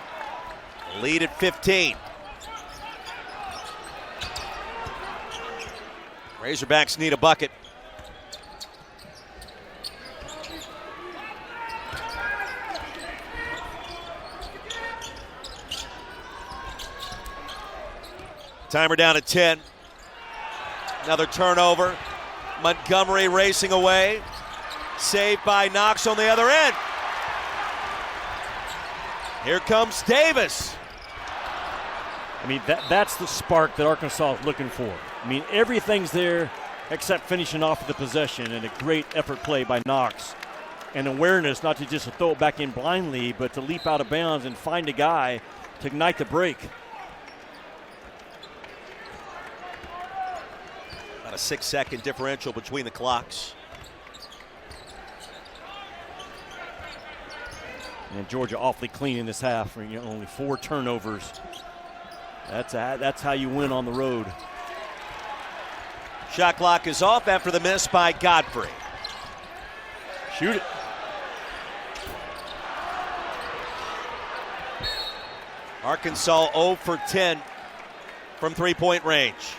Lead at 15. Razorbacks need a bucket. Timer down at 10. Another turnover. Montgomery racing away. Saved by Knox on the other end. Here comes Davis. I mean, that's the spark that Arkansas is looking for. I mean, everything's there except finishing off the possession, and a great effort play by Knox. And awareness not to just throw it back in blindly, but to leap out of bounds and find a guy to ignite the break. About a 6-second differential between the clocks. And Georgia awfully clean in this half. Only 4 turnovers. That's how you win on the road. Shot clock is off after the miss by Godfrey. Shoot it. Arkansas 0 for 10 from 3-point range.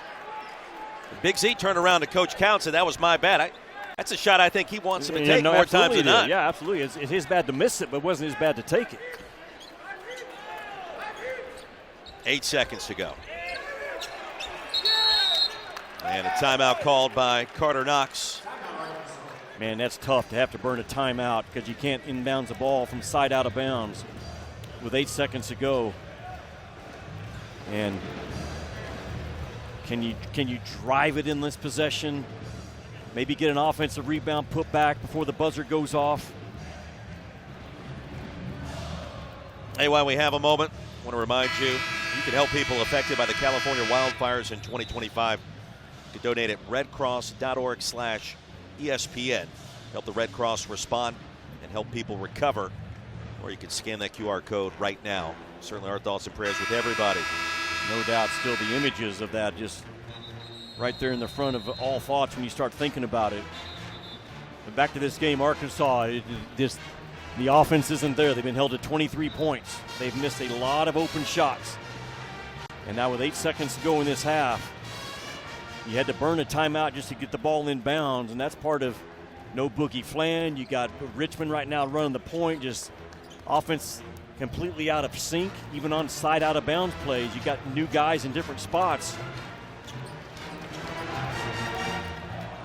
Big Z turned around to Coach Counts, and that was my bad. That's a shot I think he wants him to take more times than not. Yeah, absolutely. It's his bad to miss it, but it wasn't his bad to take it. 8 seconds to go. And a timeout called by Carter Knox. Man, that's tough to have to burn a timeout because you can't inbounds the ball from side out of bounds with 8 seconds to go. And can you drive it in this possession? Maybe get an offensive rebound put back before the buzzer goes off. Hey, while we have a moment, I want to remind you, you can help people affected by the California wildfires in 2025. You can donate at redcross.org/ESPN. Help the Red Cross respond and help people recover. Or you can scan that QR code right now. Certainly our thoughts and prayers with everybody. No doubt, still the images of that just right there in the front of all thoughts when you start thinking about it. But back to this game, Arkansas, the offense isn't there. They've been held to 23 points. They've missed a lot of open shots. And now with 8 seconds to go in this half, you had to burn a timeout just to get the ball in bounds, and that's part of no Boogie Flan. You got Richmond right now running the point, just offense completely out of sync, even on side out of bounds plays. You got new guys in different spots.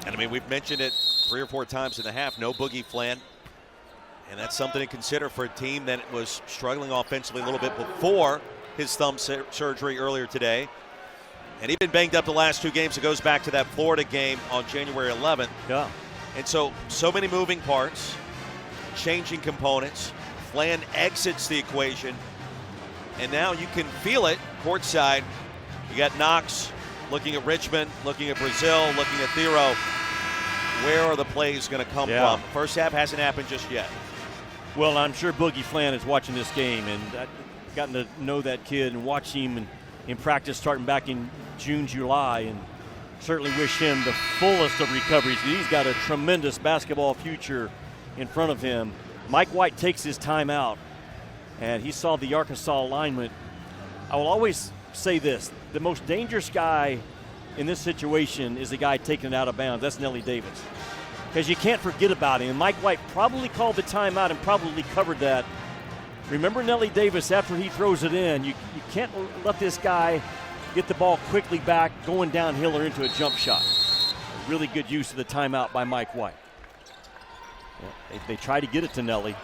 And I mean, we've mentioned it 3 or 4 times in the half, no Boogie Flan. And that's something to consider for a team that was struggling offensively a little bit before his thumb surgery earlier today. And he's been banged up the last 2 games. It goes back to that Florida game on January 11th. Yeah. And so many moving parts, changing components. Flan exits the equation. And now you can feel it courtside. You got Knox looking at Richmond, looking at Brazil, looking at Thero. Where are the plays going to come from? First half hasn't happened just yet. Well, I'm sure Boogie Flan is watching this game, and I've gotten to know that kid and watch him in practice starting back in June, July, and certainly wish him the fullest of recoveries. He's got a tremendous basketball future in front of him. Mike White takes his time out, and he saw the Arkansas alignment. I will always say this, the most dangerous guy in this situation is the guy taking it out of bounds. That's Nelly Davis. Because you can't forget about him. Mike White probably called the timeout and probably covered that. Remember Nelly Davis, after he throws it in, you can't let this guy get the ball quickly back, going downhill or into a jump shot. Really good use of the timeout by Mike White. Yeah, they try to get it to Nelly.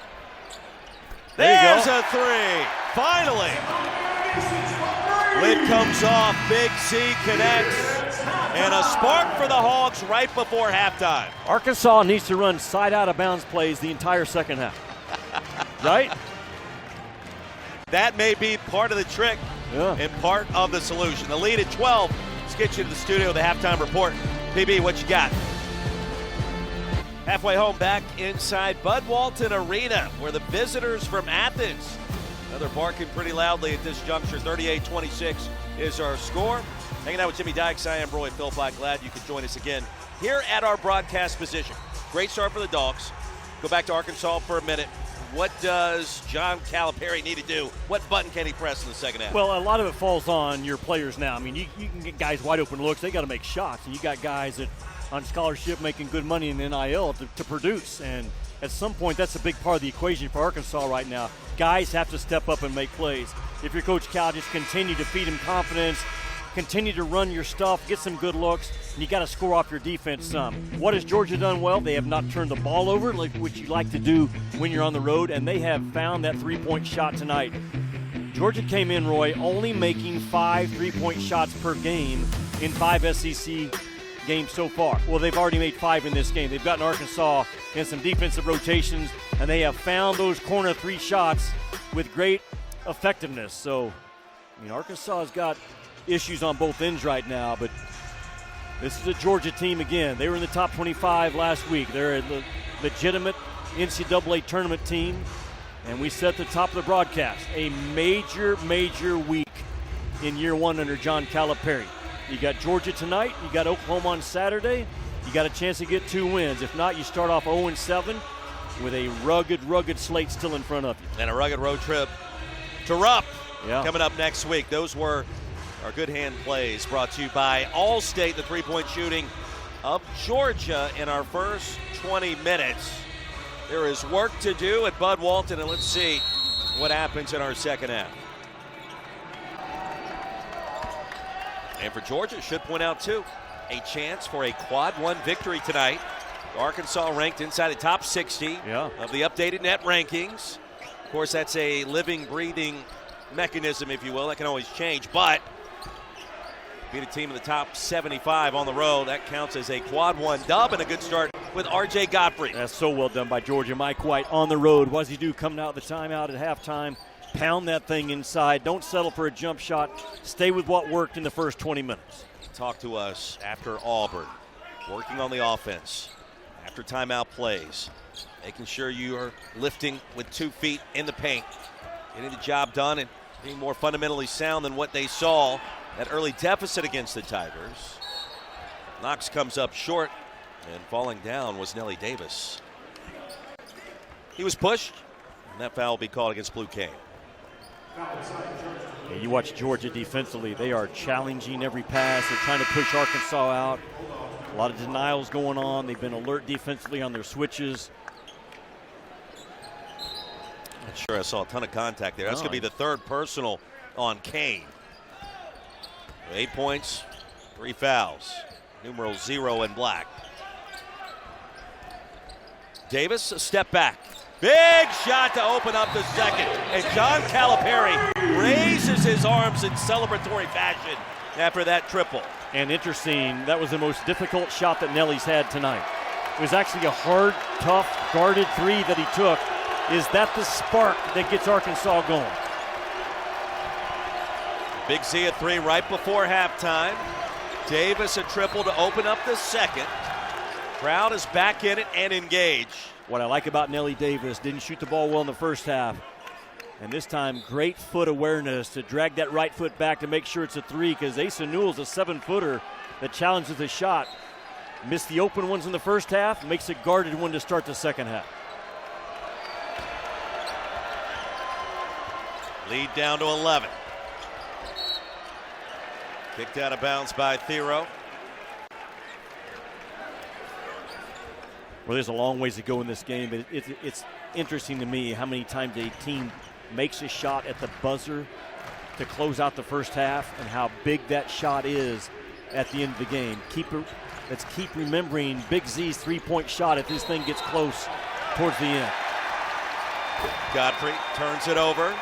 There's a three. Finally. Lid comes off. Big Z connects. And a spark for the Hogs right before halftime. Arkansas needs to run side out of bounds plays the entire second half. Right? That may be part of the trick and part of the solution. The lead at 12. Let's get you to the studio, the halftime report. PB, what you got? Halfway home, back inside Bud Walton Arena, where the visitors from Athens, they're barking pretty loudly at this juncture. 38-26 is our score. Hanging out with Jimmy Dykes, I am Roy Philpott. Glad you could join us again here at our broadcast position. Great start for the Dogs. Go back to Arkansas for a minute. What does John Calipari need to do? What button can he press in the second half? Well, a lot of it falls on your players now. I mean, you can get guys wide open looks. They got to make shots. And you got guys that on scholarship making good money in the NIL to produce. And at some point, that's a big part of the equation for Arkansas right now. Guys have to step up and make plays. If you're Coach Cal, just continue to feed him confidence, continue to run your stuff, get some good looks, and you got to score off your defense some. What has Georgia done well? They have not turned the ball over, which you like to do when you're on the road, and they have found that three-point shot tonight. Georgia came in, Roy, only making 5 three-point shots per game in 5 SEC games so far. Well, they've already made 5 in this game. They've gotten Arkansas in some defensive rotations, and they have found those corner 3 shots with great effectiveness. So, I mean, Arkansas has got issues on both ends right now, but this is a Georgia team again. They were in the top 25 last week. They're a legitimate NCAA tournament team, and we set the top of the broadcast. A major week in year one under John Calipari. You got Georgia tonight, you got Oklahoma on Saturday, you got a chance to get 2 wins. If not, you start off 0-7 with a rugged slate still in front of you. And a rugged road trip to Rupp coming up next week. Those were our good hand plays brought to you by Allstate, the three-point shooting of Georgia in our first 20 minutes. There is work to do at Bud Walton, and let's see what happens in our second half. And for Georgia, should point out too, a chance for a quad 1 victory tonight. Arkansas ranked inside the top 60 of the updated net rankings. Of course, that's a living, breathing mechanism, if you will. That can always change, but beat a team in the top 75 on the road. That counts as a quad 1 dub and a good start with R.J. Godfrey. That's so well done by Georgia. Mike White on the road. What does he do coming out of the timeout at halftime? Pound that thing inside. Don't settle for a jump shot. Stay with what worked in the first 20 minutes. Talk to us after Auburn. Working on the offense. After timeout plays. Making sure you are lifting with 2 feet in the paint. Getting the job done and being more fundamentally sound than what they saw. That early deficit against the Tigers. Knox comes up short, and falling down was Nelly Davis. He was pushed, and that foul will be called against Blue Cane. Yeah, you watch Georgia defensively. They are challenging every pass. They're trying to push Arkansas out. A lot of denials going on. They've been alert defensively on their switches. Not sure I saw a ton of contact there. That's going to be the 3rd personal on Kane. 8 points, 3 fouls. Numeral 0 in black. Davis, a step back. Big shot to open up the second. And John Calipari raises his arms in celebratory fashion after that triple. And interesting, that was the most difficult shot that Nelly's had tonight. It was actually a hard, tough, guarded 3 that he took. Is that the spark that gets Arkansas going? Big Z at 3 right before halftime. Davis a triple to open up the second. Crowd is back in it and engaged. What I like about Nelly Davis, didn't shoot the ball well in the first half. And this time, great foot awareness to drag that right foot back to make sure it's a three, because Asa Newell's a 7-footer that challenges the shot. Missed the open ones in the first half, makes a guarded one to start the second half. Lead down to 11. Kicked out of bounds by Thero. Well, there's a long ways to go in this game, but it's interesting to me how many times a team makes a shot at the buzzer to close out the first half and how big that shot is at the end of the game. Let's keep remembering Big Z's three-point shot if this thing gets close towards the end. Godfrey turns it over.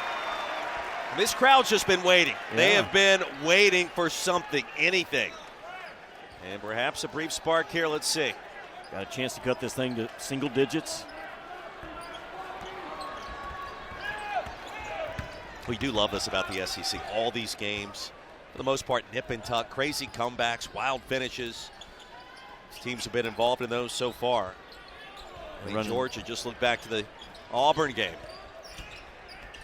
This crowd's just been waiting. Yeah. They have been waiting for something, anything. And perhaps a brief spark here. Let's see. Got a chance to cut this thing to single digits. We do love this about the SEC. All these games, for the most part, nip and tuck, crazy comebacks, wild finishes. These teams have been involved in those so far. I think Georgia just looked back to the Auburn game.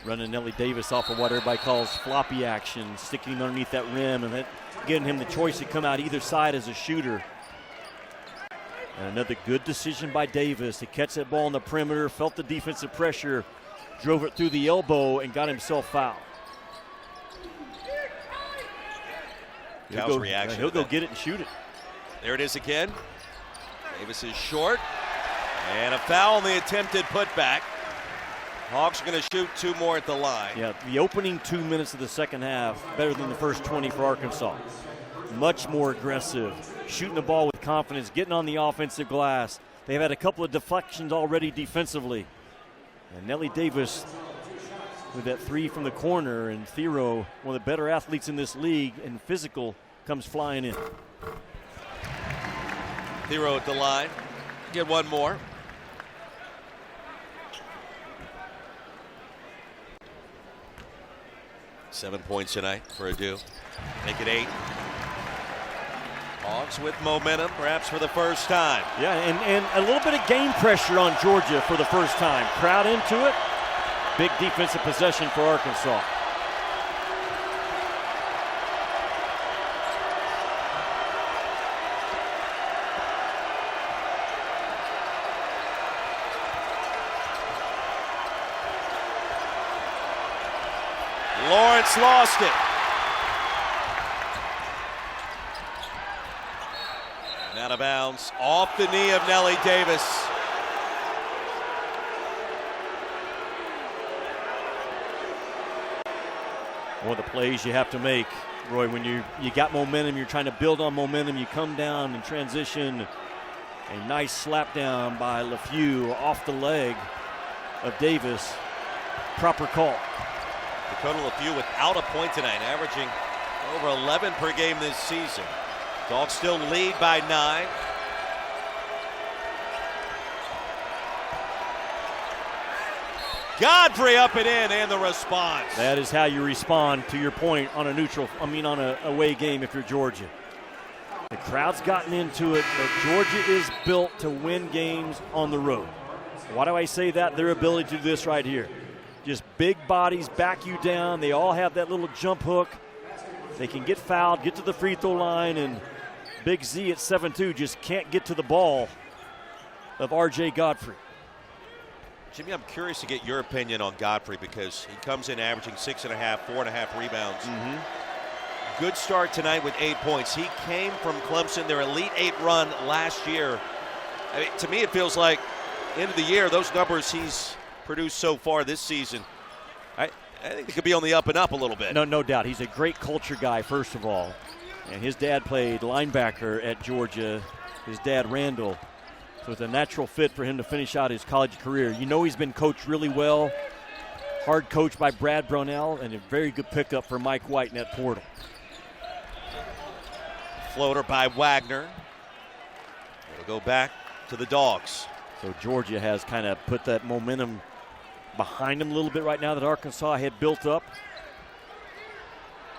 Running Nelly Davis off of what everybody calls floppy action, sticking underneath that rim and then giving him the choice to come out either side as a shooter. And another good decision by Davis to catch that ball on the perimeter, felt the defensive pressure, drove it through the elbow, and got himself fouled. Cal's reaction. He'll go get it and shoot it. There it is again. Davis is short. And a foul on the attempted putback. Hawks are going to shoot two more at the line. Yeah, the opening 2 minutes of the second half, better than the first 20 for Arkansas. Much more aggressive, shooting the ball with confidence, getting on the offensive glass. They've had a couple of deflections already defensively. And Nelly Davis with that three from the corner, and Thero, one of the better athletes in this league and physical, comes flying in. Thero at the line. Get one more. Seven points tonight for Adu. Make it 8. Hawks with momentum, perhaps for the first time. Yeah, and a little bit of game pressure on Georgia for the first time. Crowd into it. Big defensive possession for Arkansas. Lawrence lost it. And out of bounds, off the knee of Nelly Davis. One of the plays you have to make, Roy, when you got momentum, you're trying to build on momentum, you come down and transition. A nice slap down by LeFew off the leg of Davis. Proper call. Dakota LeFew without a point tonight, averaging over 11 per game this season. Dogs still lead by 9. Godfrey up and in, and the response. That is how you respond, to your point, on a away game if you're Georgia. The crowd's gotten into it, but Georgia is built to win games on the road. Why do I say that? Their ability to do this right here. Just big bodies back you down. They all have that little jump hook. They can get fouled, get to the free throw line, and Big Z at 7'2" just can't get to the ball of R.J. Godfrey. Jimmy, I'm curious to get your opinion on Godfrey because he comes in averaging 6.5, 4.5 rebounds. Good start tonight with 8 points. He came from Clemson, their Elite 8 run last year. I mean, to me, it feels like end of the year, those numbers he's produced so far this season, I think it could be on the up and up a little bit. No doubt. He's a great culture guy, first of all. And his dad played linebacker at Georgia, his dad Randall. So it's a natural fit for him to finish out his college career. You know he's been coached really well. Hard coached by Brad Brownell, and a very good pickup for Mike White in that portal. Floater by Wagner. It'll go back to the Dogs. So Georgia has kind of put that momentum behind them a little bit right now that Arkansas had built up.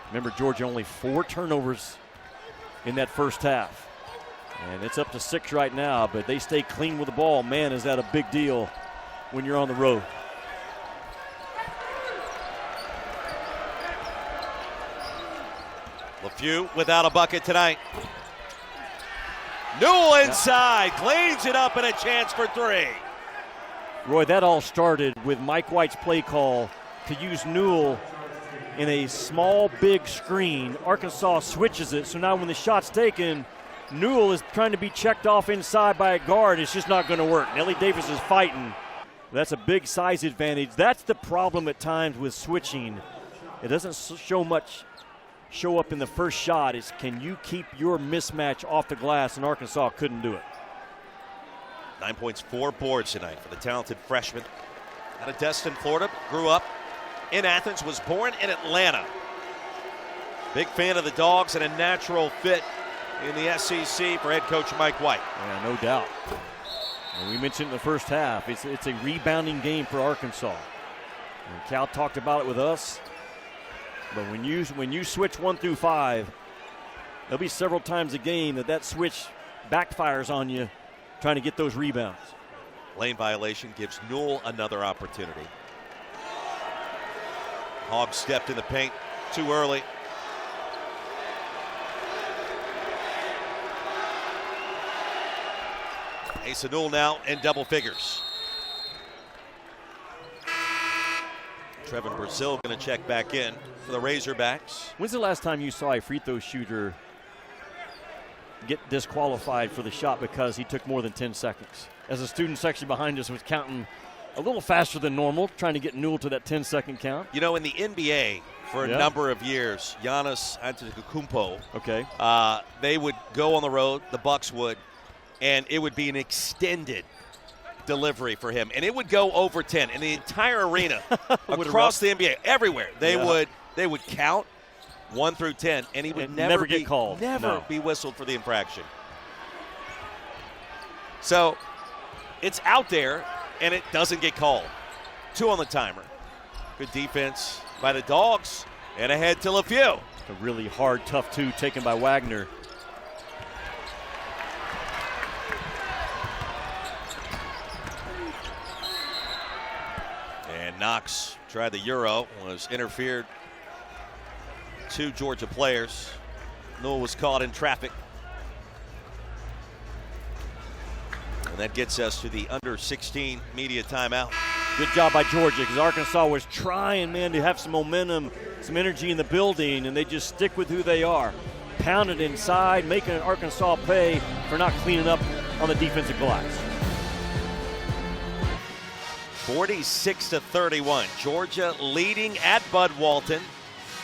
Remember, Georgia only 4 turnovers in that first half. And it's up to 6 right now, but they stay clean with the ball. Man, is that a big deal when you're on the road. LeFew without a bucket tonight. Newell inside, cleans it up and a chance for 3. Roy, that all started with Mike White's play call to use Newell in a small, big screen. Arkansas switches it, so now when the shot's taken, Newell is trying to be checked off inside by a guard. It's just not going to work. Nelly Davis is fighting. That's a big size advantage. That's the problem at times with switching. It doesn't show up in the first shot. Is can you keep your mismatch off the glass, and Arkansas couldn't do it. 9 points, 4 boards tonight for the talented freshman out of Destin, Florida. Grew up in Athens, was born in Atlanta. Big fan of the Dogs and a natural fit in the SEC for head coach Mike White. Yeah, no doubt. And we mentioned in the first half, it's a rebounding game for Arkansas. And Cal talked about it with us. But when you switch 1 through 5, there'll be several times a game that switch backfires on you trying to get those rebounds. Lane violation gives Newell another opportunity. Hogs stepped in the paint too early. Asa Newell now in double figures. Trevin Brazil going to check back in for the Razorbacks. When's the last time you saw a free throw shooter get disqualified for the shot because he took more than 10 seconds? As the student section behind us was counting a little faster than normal, trying to get Newell to that 10-second count. You know, in the NBA for a number of years, Giannis Antetokounmpo, they would go on the road, the Bucks would, and it would be an extended delivery for him, and it would go over 10 in the entire arena across the NBA, everywhere. They would count 1 through 10, and he would never get called, be whistled for the infraction. So it's out there, and it doesn't get called. 2 on the timer. Good defense by the Dogs, and ahead to LeFew. A really hard, tough 2 taken by Wagner. And Knox tried the Euro, was interfered. 2 Georgia players. Newell was caught in traffic. And that gets us to the under-16 media timeout. Good job by Georgia, because Arkansas was trying, to have some momentum, some energy in the building, and they just stick with who they are. Pounded inside, making Arkansas pay for not cleaning up on the defensive glass. 46-31. Georgia leading at Bud Walton.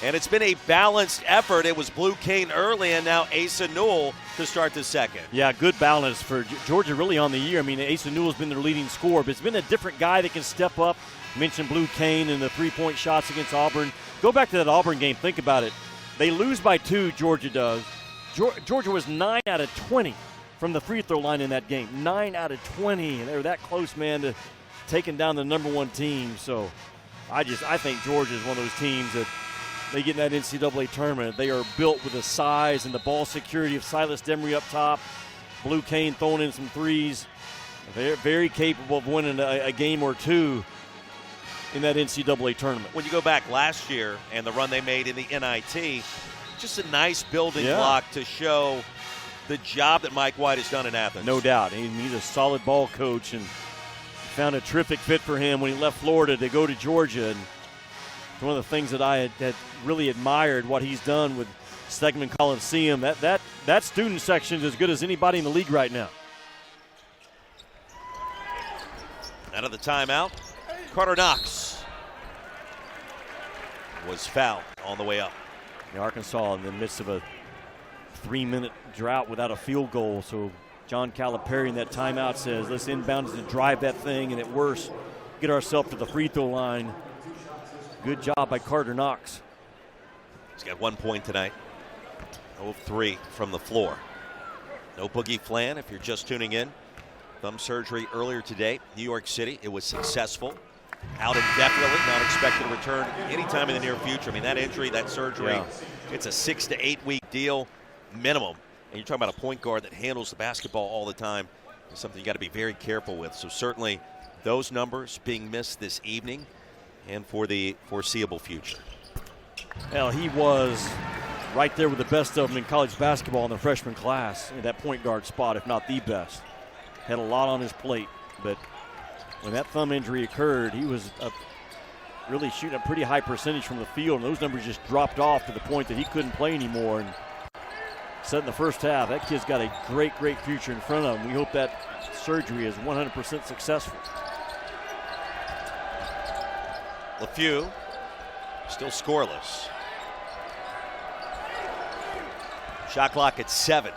And it's been a balanced effort. It was Blue Cane early, and now Asa Newell to start the second. Yeah, good balance for Georgia really on the year. I mean, Asa Newell's been their leading scorer, but it's been a different guy that can step up. You mentioned Blue Cane and the 3-point shots against Auburn. Go back to that Auburn game. Think about it. They lose by 2, Georgia does. Georgia was 9 out of 20 from the free throw line in that game. 9 out of 20. And they were that close, to taking down the number 1 team. So I think Georgia is one of those teams that they get in that NCAA tournament. They are built with the size and the ball security of Silas Demery up top. Blue Cane throwing in some threes. They're very capable of winning a game or 2 in that NCAA tournament. When you go back last year and the run they made in the NIT, just a nice building block to show the job that Mike White has done in Athens. No doubt. He's a solid ball coach and found a terrific fit for him when he left Florida to go to Georgia. And one of the things that I had really admired what he's done with Stegman Coliseum. That student section is as good as anybody in the league right now. Out of the timeout, Carter Knox was fouled on the way up. Arkansas in the midst of a 3-minute drought without a field goal. So John Calipari in that timeout says, let's inbound to drive that thing, and at worst, get ourselves to the free throw line. Good job by Carter Knox. He's got 1 point tonight. 0 of 3 from the floor. No Boogie Flan if you're just tuning in. Thumb surgery earlier today, New York City. It was successful. Out indefinitely, not expected to return anytime in the near future. I mean, that injury, that surgery, it's a 6 to 8 week deal minimum. and you're talking about a point guard that handles the basketball all the time, is something you got to be very careful with. So certainly those numbers being missed this evening and for the foreseeable future. Well, he was right there with the best of them in college basketball in the freshman class in that point guard spot, if not the best. Had a lot on his plate, but when that thumb injury occurred, he was really shooting a pretty high percentage from the field, and those numbers just dropped off to the point that he couldn't play anymore. And said in the first half, that kid's got a great, great future in front of him. We hope that surgery is 100% successful. LeFew still scoreless. Shot clock at 7.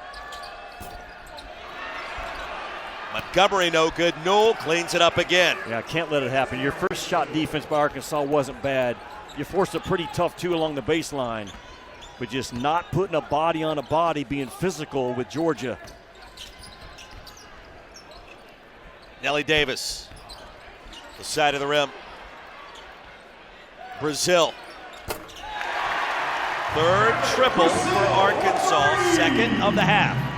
Montgomery no good. Newell cleans it up again. Yeah, can't let it happen. Your first shot defense by Arkansas wasn't bad. You forced a pretty tough 2 along the baseline, but just not putting a body on a body, being physical with Georgia. Nelly Davis, the side of the rim. Brazil. Third triple for Arkansas, second of the half.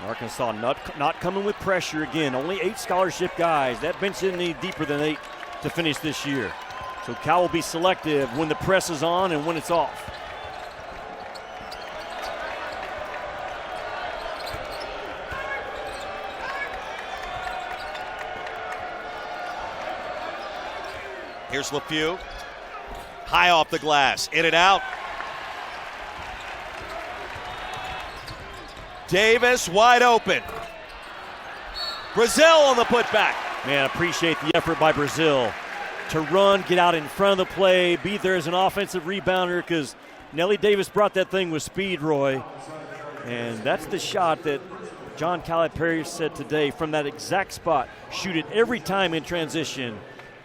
Arkansas not coming with pressure again. Only 8 scholarship guys. That bench didn't need deeper than 8 to finish this year. So Cal will be selective when the press is on and when it's off. Here's LeFew. High off the glass. In and out. Davis wide open. Brazil on the putback. Man, appreciate the effort by Brazil to run, get out in front of the play, be there as an offensive rebounder, because Nelly Davis brought that thing with speed, Roy. And that's the shot that John Calipari said today from that exact spot. Shoot it every time in transition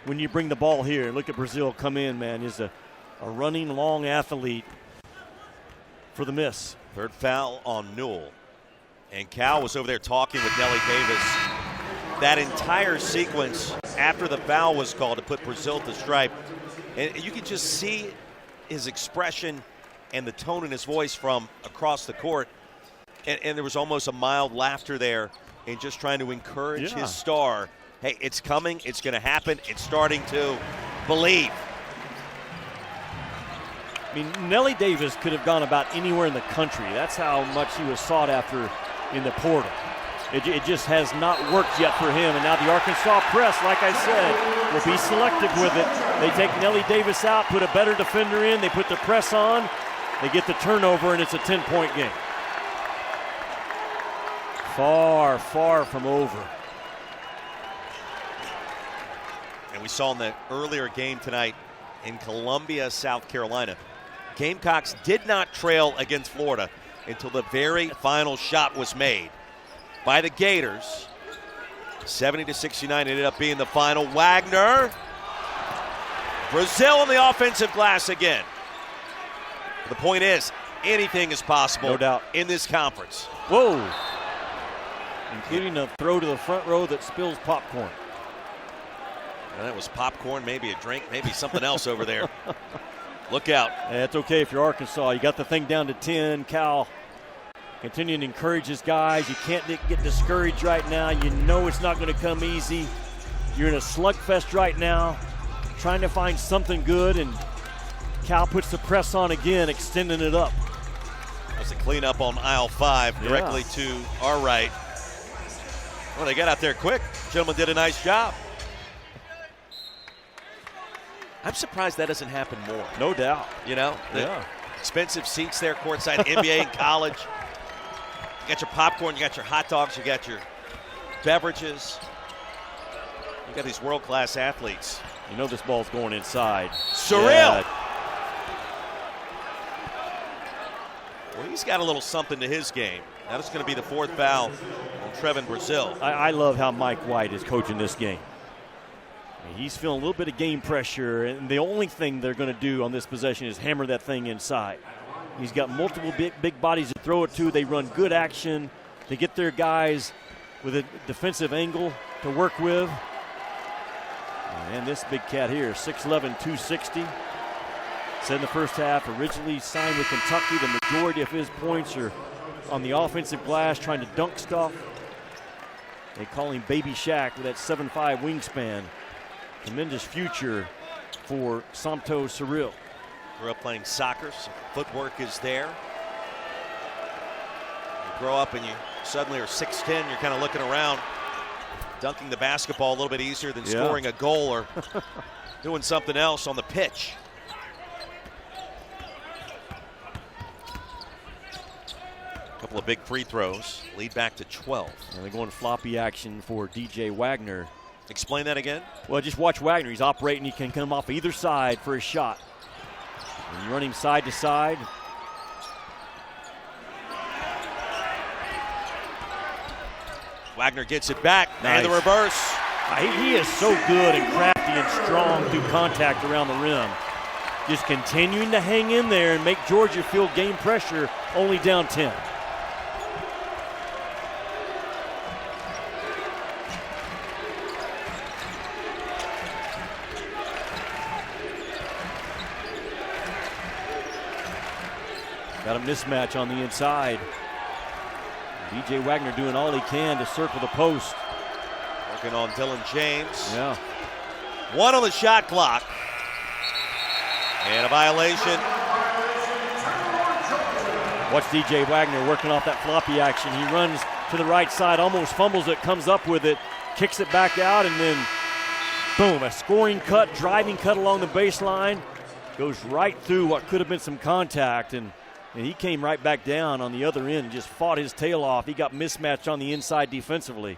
when you bring the ball here. Look at Brazil come in, man. He's a running, long athlete for the miss. Third foul on Newell. And Cal was over there talking with Nelly Davis. That entire sequence after the foul was called to put Brazil to stripe. And you could just see his expression and the tone in his voice from across the court. And there was almost a mild laughter there in just trying to encourage his star. Hey, it's coming. It's going to happen. It's starting to believe. I mean, Nelly Davis could have gone about anywhere in the country. That's how much he was sought after in the portal. It just has not worked yet for him. And now the Arkansas press, like I said, will be selective with it. They take Nelly Davis out, put a better defender in. They put the press on. They get the turnover, and it's a 10-point game. Far, far from over. And we saw in the earlier game tonight in Columbia, South Carolina, Gamecocks did not trail against Florida until the very final shot was made by the Gators. 70-69 ended up being the final. Wagner. Brazil on the offensive glass again. The point is, anything is possible, no doubt, in this conference. Whoa. Including a throw to the front row that spills popcorn. And that was popcorn, maybe a drink, maybe something else over there. Look out. That's okay if you're Arkansas. You got the thing down to 10. Cal continuing to encourage his guys. You can't get discouraged right now. You know it's not going to come easy. You're in a slugfest right now, trying to find something good, and Cal puts the press on again, extending it up. That's a cleanup on aisle 5, directly to our right. Well, they got out there quick. Gentleman did a nice job. I'm surprised that doesn't happen more. No doubt. You know, expensive seats there courtside, NBA and college. You got your popcorn, you got your hot dogs, you got your beverages. You got these world-class athletes. You know this ball's going inside. Surreal. Yeah. Well, he's got a little something to his game. That is going to be the 4th foul on Trevin Brazil. I love how Mike White is coaching this game. He's feeling a little bit of game pressure, and the only thing they're going to do on this possession is hammer that thing inside. He's got multiple big bodies to throw it to. They run good action. They get their guys with a defensive angle to work with. And this big cat here, 6'11", 260. Said in the first half, originally signed with Kentucky, the majority of his points are on the offensive glass, trying to dunk stuff. They call him Baby Shaq with that 7'5" wingspan. Tremendous future for Somto Cyril. Grew up playing soccer, so footwork is there. You grow up and you suddenly are 6'10", you're kind of looking around. Dunking the basketball a little bit easier than scoring a goal or doing something else on the pitch. A couple of big free throws, lead back to 12. And they're going floppy action for DJ Wagner. Explain that again. Well, just watch Wagner. He's operating. He can come off either side for a shot. And you run him side to side. Wagner gets it back. Nice. And the reverse. He is so good and crafty and strong through contact around the rim. Just continuing to hang in there and make Georgia feel game pressure, only down 10. Got a mismatch on the inside. DJ Wagner doing all he can to circle the post. Working on Dylan James. Yeah. 1 on the shot clock. And a violation. Watch DJ Wagner working off that floppy action. He runs to the right side, almost fumbles it, comes up with it, kicks it back out, and then boom, a scoring cut, driving cut along the baseline. Goes right through what could have been some contact, and he came right back down on the other end, just fought his tail off. He got mismatched on the inside defensively.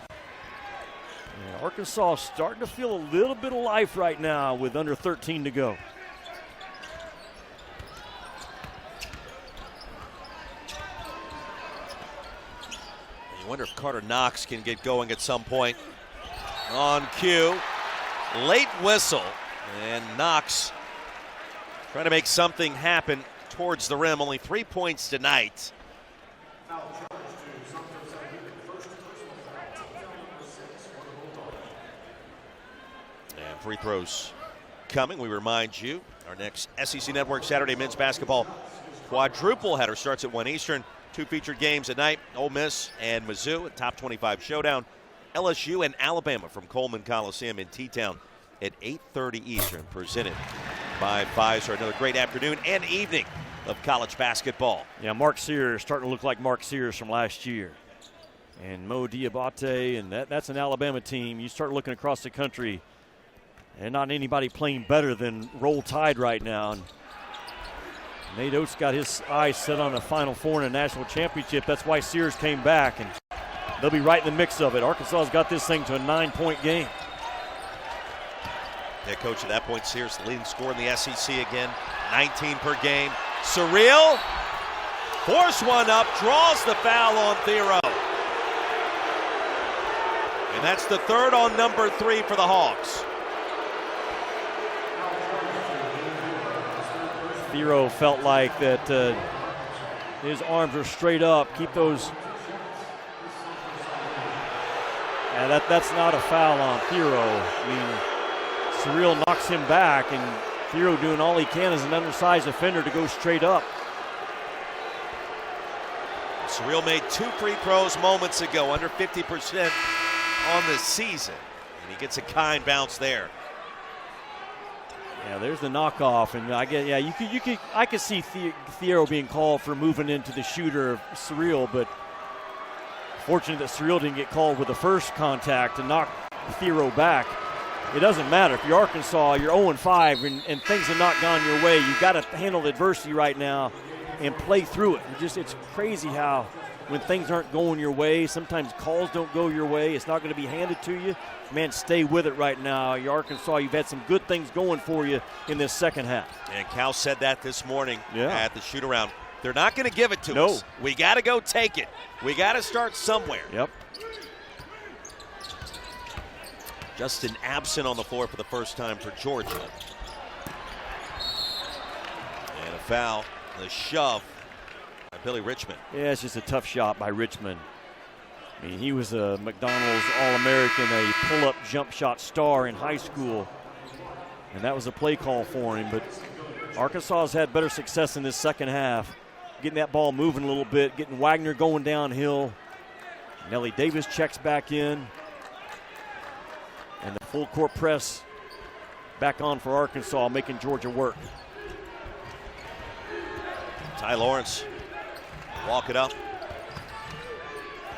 And Arkansas starting to feel a little bit of life right now with under 13 to go. You wonder if Carter Knox can get going at some point. On cue, late whistle, and Knox trying to make something happen towards the rim. Only 3 points tonight. And free throws coming. We remind you, our next SEC Network Saturday men's basketball quadruple header starts at 1 Eastern. 2 featured games at night, Ole Miss and Mizzou, a top 25 showdown. LSU and Alabama from Coleman Coliseum in T-Town at 8:30 Eastern, presented by Pfizer. Another great afternoon and evening of college basketball. Yeah, Mark Sears starting to look like Mark Sears from last year. And Mo Diabate, and that's an Alabama team. You start looking across the country, and not anybody playing better than Roll Tide right now. And Nate Oates got his eyes set on a Final Four and a national championship. That's why Sears came back, and they'll be right in the mix of it. Arkansas's got this thing to a 9-point game. Head coach at that point, Sears, the leading scorer in the SEC again, 19 per game. Cyril, force one up, draws the foul on Thiero. And that's the third on number 3 for the Hawks. Thiero felt like that his arms are straight up. Keep those. And that's not a foul on Thiero. I mean, Cyril knocks him back, and Thiero doing all he can as an undersized defender to go straight up. Cyril made 2 free throws moments ago, under 50% on the season. And he gets a kind bounce there. Yeah, there's the knockoff, and I could see Thiero being called for moving into the shooter of Cyril, but fortunate that Cyril didn't get called with the first contact to knock Thiero back. It doesn't matter if you're Arkansas, you're 0-5, and things have not gone your way. You've got to handle adversity right now and play through it. It's crazy how when things aren't going your way, sometimes calls don't go your way. It's not going to be handed to you. Man, stay with it right now. You're Arkansas. You've had some good things going for you in this second half. And Cal said that this morning at the shoot-around. They're not going to give it to us. We got to go take it. We got to start somewhere. Yep. Justin absent on the floor for the first time for Georgia. And a foul, the shove by Billy Richmond. Yeah, it's just a tough shot by Richmond. I mean, he was a McDonald's All-American, a pull-up jump shot star in high school. And that was a play call for him, but Arkansas has had better success in this second half, getting that ball moving a little bit, getting Wagner going downhill. Nelly Davis checks back in. And the full court press back on for Arkansas, making Georgia work. Ty Lawrence walk it up.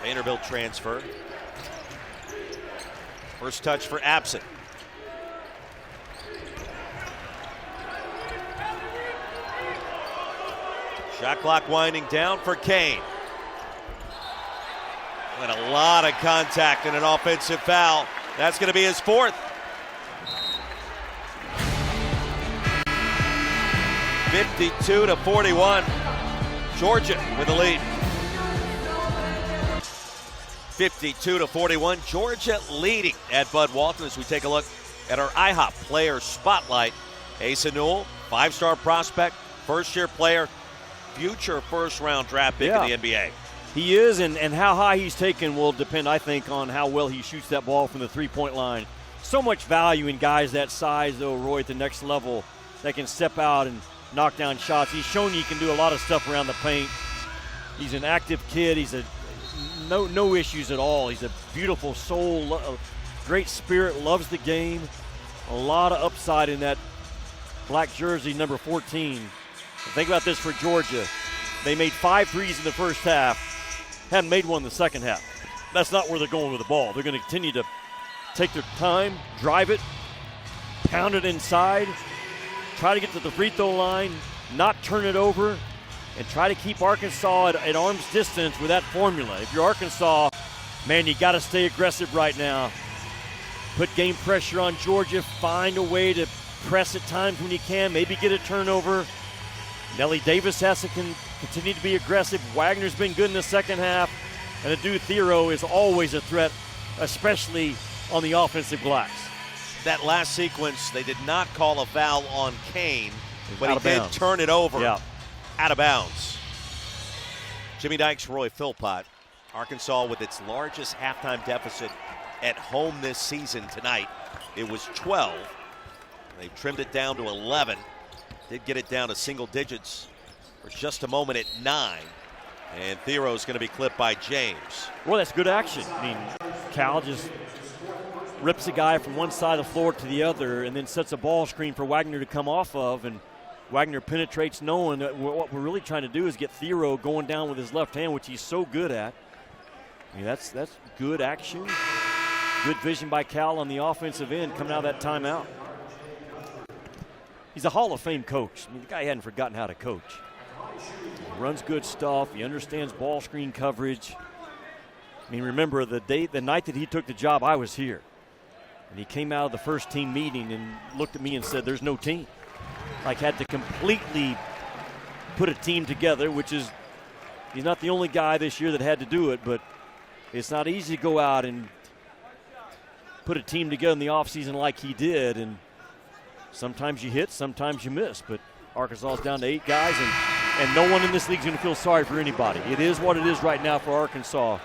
Vanderbilt transfer. First touch for Absent. Shot clock winding down for Kane. And a lot of contact and an offensive foul. That's going to be his fourth. 52-41. Georgia with the lead. 52-41. Georgia leading at Bud Walton as we take a look at our IHOP player spotlight. Asa Newell, 5-star prospect, first-year player, future first-round draft pick in the NBA. He is, and how high he's taken will depend, I think, on how well he shoots that ball from the three-point line. So much value in guys that size, though, Roy, at the next level that can step out and knock down shots. He's shown he can do a lot of stuff around the paint. He's an active kid. He's no issues at all. He's a beautiful soul, great spirit, loves the game. A lot of upside in that black jersey, number 14. Think about this for Georgia. They made 5 threes in the first half. Hadn't made one in the second half. That's not where they're going with the ball. They're going to continue to take their time, drive it, pound it inside, try to get to the free throw line, not turn it over, and try to keep Arkansas at arm's distance with that formula. If you're Arkansas, man, you got to stay aggressive right now. Put game pressure on Georgia. Find a way to press at times when you can. Maybe get a turnover. Nelly Davis has to continue to be aggressive. Wagner's been good in the second half. And the dude Thiero is always a threat, especially on the offensive glass. That last sequence, they did not call a foul on Kane, but he did bounds. turn it over Yeah. out of bounds. Jimmy Dykes, Roy Philpott. Arkansas with its largest halftime deficit at home this season tonight. It was 12. They've trimmed it down to 11. Did get it down to single digits for just a moment at 9. And Thiero's going to be clipped by James. Well, that's good action. I mean, Cal just rips a guy from one side of the floor to the other and then sets a ball screen for Wagner to come off of. And Wagner penetrates, knowing that what we're really trying to do is get Thiero going down with his left hand, which he's so good at. I mean, that's good action. Good vision by Cal on the offensive end coming out of that timeout. He's a Hall of Fame coach. I mean, the guy hadn't forgotten how to coach. He runs good stuff. He understands ball screen coverage. I mean, remember the night that he took the job, I was here. And he came out of the first team meeting and looked at me and said, there's no team. Like, had to completely put a team together, which is, he's not the only guy this year that had to do it, but it's not easy to go out and put a team together in the offseason like he did. And sometimes you hit, sometimes you miss. But Arkansas is down to 8 guys, and no one in this league is going to feel sorry for anybody. It is what it is right now for Arkansas.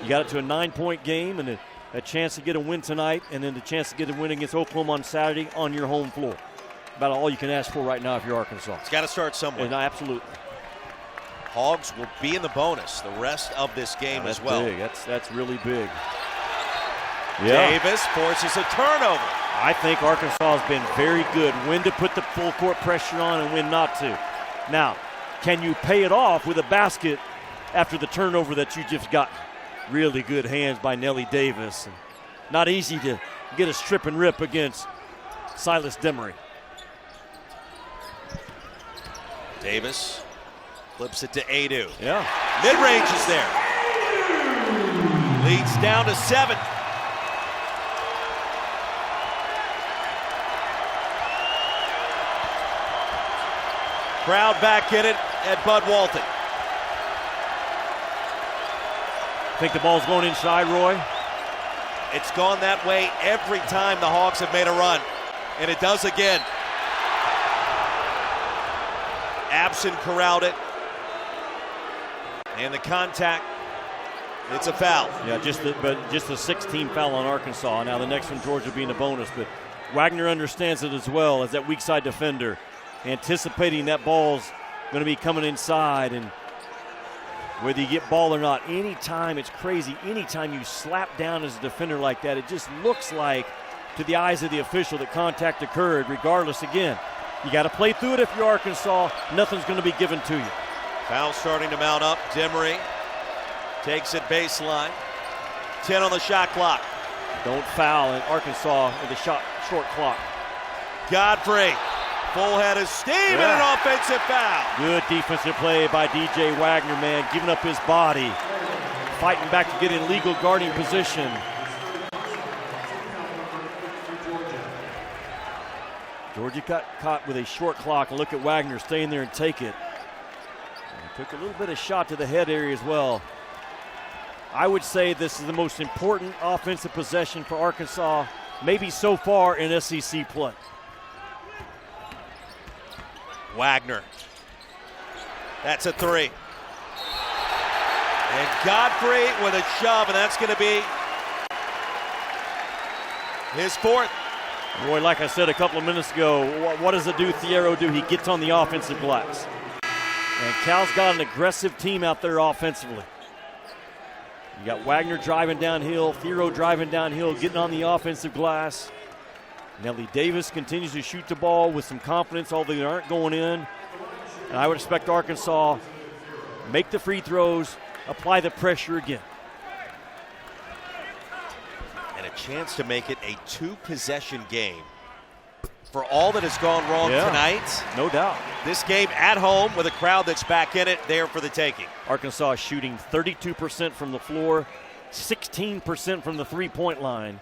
You got it to a 9-point game and a chance to get a win tonight, and then the chance to get a win against Oklahoma on Saturday on your home floor. About all you can ask for right now if you're Arkansas. It's got to start somewhere. And absolutely. Hogs will be in the bonus the rest of this game as well. Big. That's really big. Davis forces a turnover. I think Arkansas has been very good when to put the full court pressure on and when not to. Now, can you pay it off with a basket after the turnover that you just got? Really good hands by Nelly Davis. And not easy to get a strip and rip against Silas Demery. Davis flips it to Adu. Yeah. Mid-range is there. Leads down to 7. Crowd back in it at Bud Walton. Think the ball's going inside, Roy? It's gone that way every time the Hawks have made a run, and it does again. Absent corralled it, and the contact, it's a foul. Yeah, just the 6th-team foul on Arkansas. Now the next one, Georgia being a bonus, but Wagner understands it as well as that weak side defender. anticipating that ball's going to be coming inside. And whether you get ball or not, anytime, it's crazy, anytime you slap down as a defender like that, it just looks like, to the eyes of the official, that contact occurred. Regardless, again, you got to play through it if you're Arkansas. Nothing's going to be given to you. Foul starting to mount up. Demery takes it baseline. 10 on the shot clock. Don't foul in Arkansas with a short clock. Godfrey, full head of steam and an offensive foul. Good defensive play by DJ Wagner, man, giving up his body, fighting back to get in legal guarding position. Georgia got caught with a short clock. And look at Wagner staying there and take it. And took a little bit of shot to the head area as well. I would say this is the most important offensive possession for Arkansas, maybe so far in SEC play. Wagner. That's a three. And Godfrey with a shove, and that's going to be his fourth. Roy, like I said a couple of minutes ago, what does Thiero do? He gets on the offensive glass. And Cal's got an aggressive team out there offensively. You got Wagner driving downhill, Thiero driving downhill, getting on the offensive glass. Nelly Davis continues to shoot the ball with some confidence, although they aren't going in. And I would expect Arkansas make the free throws, apply the pressure again. And a chance to make it a two-possession game. For all that has gone wrong tonight, no doubt. This game at home with a crowd that's back in it, there for the taking. Arkansas shooting 32% from the floor, 16% from the three-point line.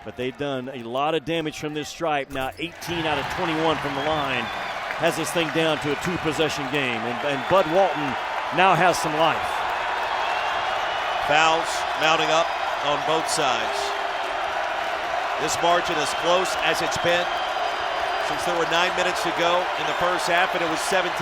But they've done a lot of damage from this stripe. Now 18 out of 21 from the line has this thing down to a two-possession game. And Bud Walton now has some life. Fouls mounting up on both sides. This margin as close as it's been since there were 9 minutes to go in the first half, and it was 17-12.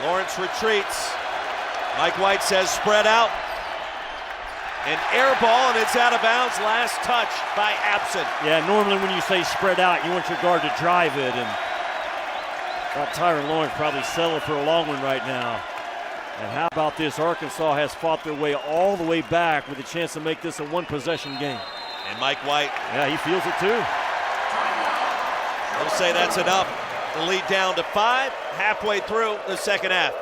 Lawrence retreats. Mike White says spread out. An air ball, and it's out of bounds. Last touch by Absent. Yeah, normally when you say spread out, you want your guard to drive it, and Tyron Lawrence probably settled for a long one right now. And how about this? Arkansas has fought their way all the way back with a chance to make this a one-possession game. And Mike White. Yeah, he feels it too. They'll say that's enough. The lead down to 5, halfway through the second half.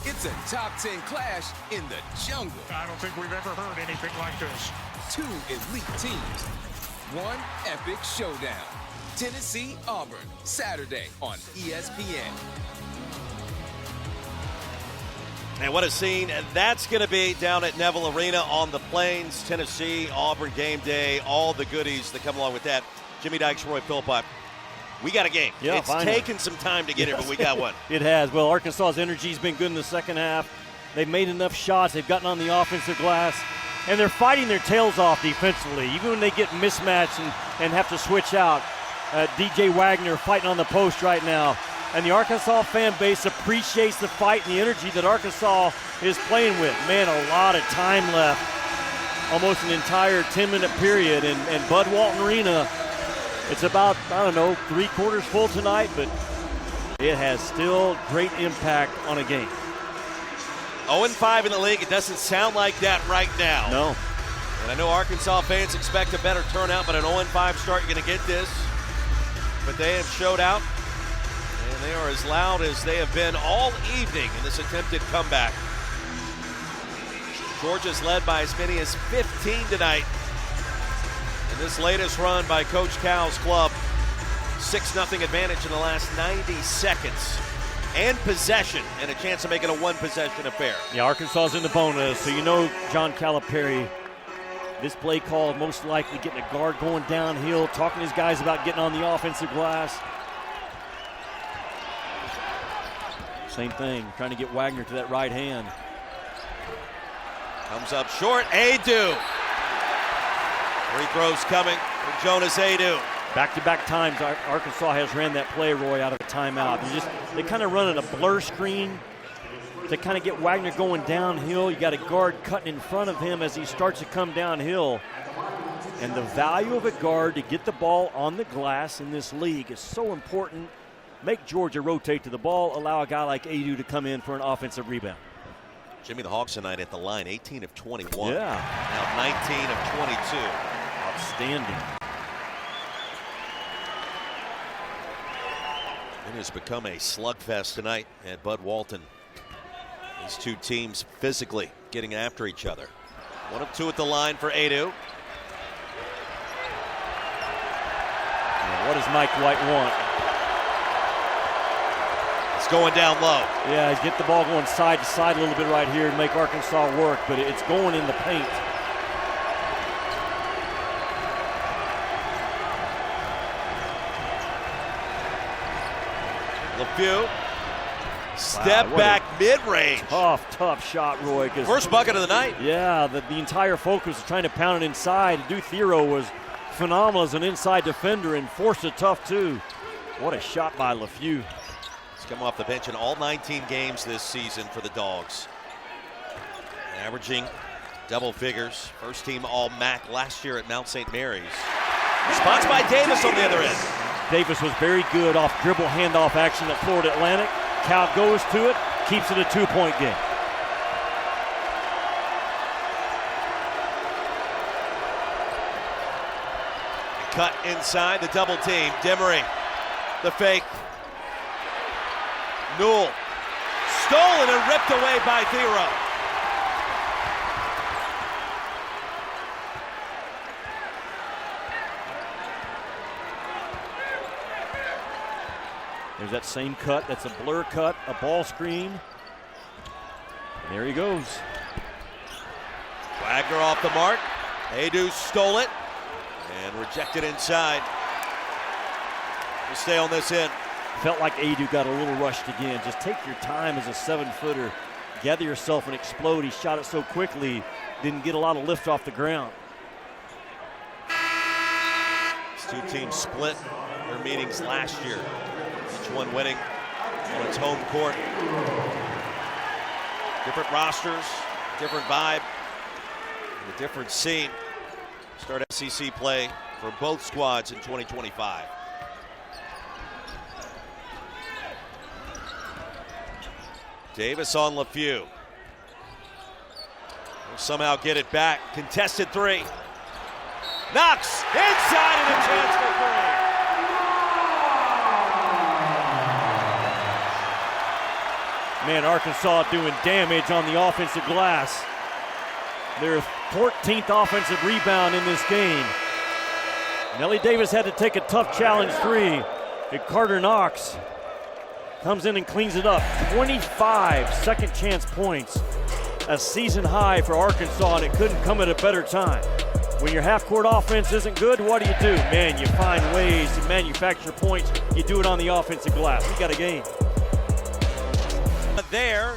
It's a top 10 clash in the jungle. I don't think we've ever heard anything like this. Two elite teams, one epic showdown. Tennessee, Auburn, Saturday on ESPN. And what a scene that's going to be down at Neville Arena on the Plains. Tennessee, Auburn game day, all the goodies that come along with that. Jimmy Dykes, Roy Philpott. We got a game. Yeah, it's finally taken some time to get here, but we got one. It has. Well, Arkansas's energy's been good in the second half. They've made enough shots. They've gotten on the offensive glass. And they're fighting their tails off defensively. Even when they get mismatched and have to switch out. DJ Wagner fighting on the post right now. And the Arkansas fan base appreciates the fight and the energy that Arkansas is playing with. Man, a lot of time left. Almost an entire 10-minute period. And Bud Walton Arena, it's about, 3/4 full tonight, but it has still great impact on a game. 0-5 in the league. It doesn't sound like that right now. No. And I know Arkansas fans expect a better turnout, but an 0-5 start, you're going to get this. But they have showed out, and they are as loud as they have been all evening in this attempted comeback. Georgia's led by as many as 15 tonight. In this latest run by Coach Cal's club, 6-0 advantage in the last 90 seconds. And possession, and a chance of making a one-possession affair. Yeah, Arkansas's in the bonus, so you know John Calipari, this play call most likely getting a guard going downhill, talking to his guys about getting on the offensive glass. Same thing, trying to get Wagner to that right hand. Comes up short, Adu. Free throws coming for Jonas Adu. Back-to-back times Arkansas has ran that play, Roy, out of a timeout. They kind of run in a blur screen to kind of get Wagner going downhill. You got a guard cutting in front of him as he starts to come downhill. And the value of a guard to get the ball on the glass in this league is so important. Make Georgia rotate to the ball, allow a guy like Adu to come in for an offensive rebound. Jimmy the Hawks tonight at the line, 18 of 21. Yeah. Now 19 of 22. Outstanding. It has become a slugfest tonight at Bud Walton. These two teams physically getting after each other. 1 of 2 at the line for Adu. What does Mike White want? It's going down low. Yeah, get the ball going side to side a little bit right here and make Arkansas work, but it's going in the paint. LeFew. Step back mid-range. Tough shot, Roy. First bucket of the night. Yeah, the entire focus was trying to pound it inside. Duke Thero was phenomenal as an inside defender and forced it tough too. What a shot by LeFew. He's come off the bench in all 19 games this season for the Dogs. Averaging double figures. First team All-MAC last year at Mount St. Mary's. Spots by Davis on the other end. Davis was very good off dribble handoff action at Florida Atlantic. Cal goes to it, keeps it a 2-point game. Cut inside the double team. Demery, the fake. Newell, stolen and ripped away by Thero. There's that same cut. That's a blur cut, a ball screen. And there he goes. Wagner off the mark. Adu stole it and rejected inside. We'll stay on this end. Felt like Adu got a little rushed again. Just take your time as a 7-footer. Gather yourself and explode. He shot it so quickly, didn't get a lot of lift off the ground. These two teams split their meetings last year. Each one winning on its home court. Different rosters, different vibe, and a different scene. Start SEC play for both squads in 2025. Davis on LeFew. Will somehow get it back. Contested three. Knox inside and a chance for three. Man, Arkansas doing damage on the offensive glass. Their 14th offensive rebound in this game. Nelly Davis had to take a tough challenge three. And Carter Knox comes in and cleans it up. 25 second chance points. A season high for Arkansas, and it couldn't come at a better time. When your half-court offense isn't good, what do? Man, you find ways to manufacture points. You do it on the offensive glass. We got a game. There,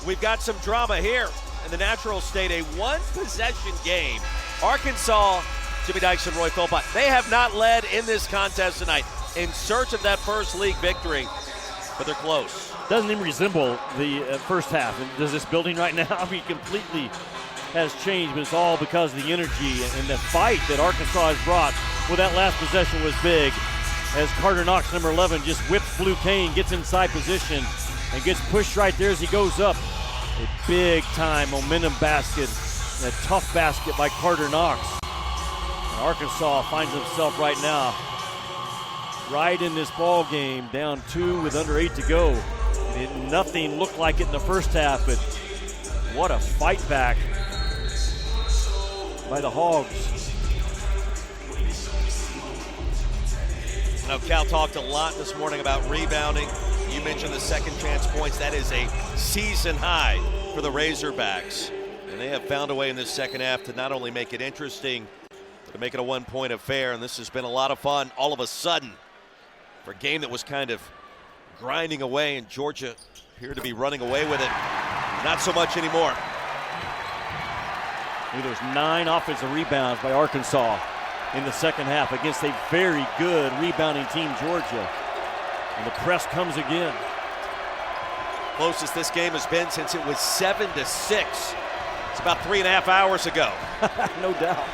we've got some drama here in the Natural State, a one-possession game. Arkansas, Jimmy Dykes and Roy Philpott, they have not led in this contest tonight in search of that first league victory, but they're close. Doesn't even resemble the first half. Does this building right now? I mean, completely has changed, but it's all because of the energy and the fight that Arkansas has brought. Well, that last possession was big as Carter Knox, number 11, just whips Blue Kane, gets inside position, and gets pushed right there as he goes up. A big-time momentum basket, and a tough basket by Carter Knox. And Arkansas finds himself right now right in this ball game, down 2 with under 8 to go. Nothing looked like it in the first half, but what a fight back by the Hogs. Now, Cal talked a lot this morning about rebounding. You mentioned the second chance points. That is a season high for the Razorbacks. And they have found a way in this second half to not only make it interesting, but to make it a one-point affair. And this has been a lot of fun all of a sudden for a game that was kind of grinding away, and Georgia appeared to be running away with it. Not so much anymore. There's 9 offensive rebounds by Arkansas. in the second half against a very good rebounding team, Georgia. And the press comes again. Closest this game has been since it was 7-6. It's about 3.5 hours ago. No doubt.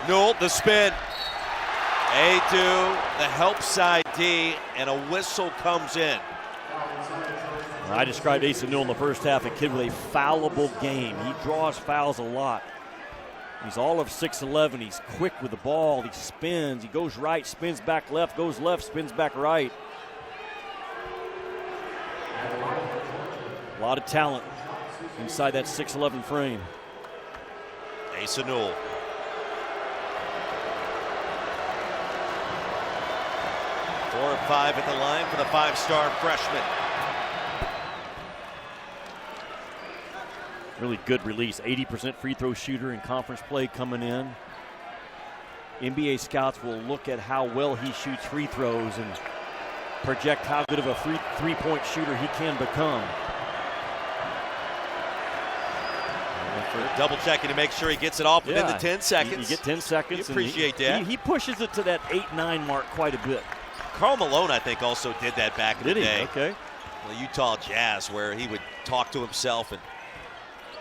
Newell, the spin. Adu, the help side D, and a whistle comes in. I described Asa Newell in the first half, a kid with a foulable game. He draws fouls a lot. He's all of 6'11". He's quick with the ball. He spins. He goes right, spins back left, goes left, spins back right. A lot of talent inside that 6'11" frame. Asa Newell. Four of 5 at the line for the five-star freshman. Really good release. 80% free throw shooter in conference play coming in. NBA scouts will look at how well he shoots free throws and project how good of a three-point shooter he can become. Double checking to make sure he gets it off within the 10 seconds. You get 10 seconds. You appreciate that. He pushes it to that 8-9 mark quite a bit. Karl Malone, I think, also did that back in the day. Okay. The Utah Jazz, where he would talk to himself and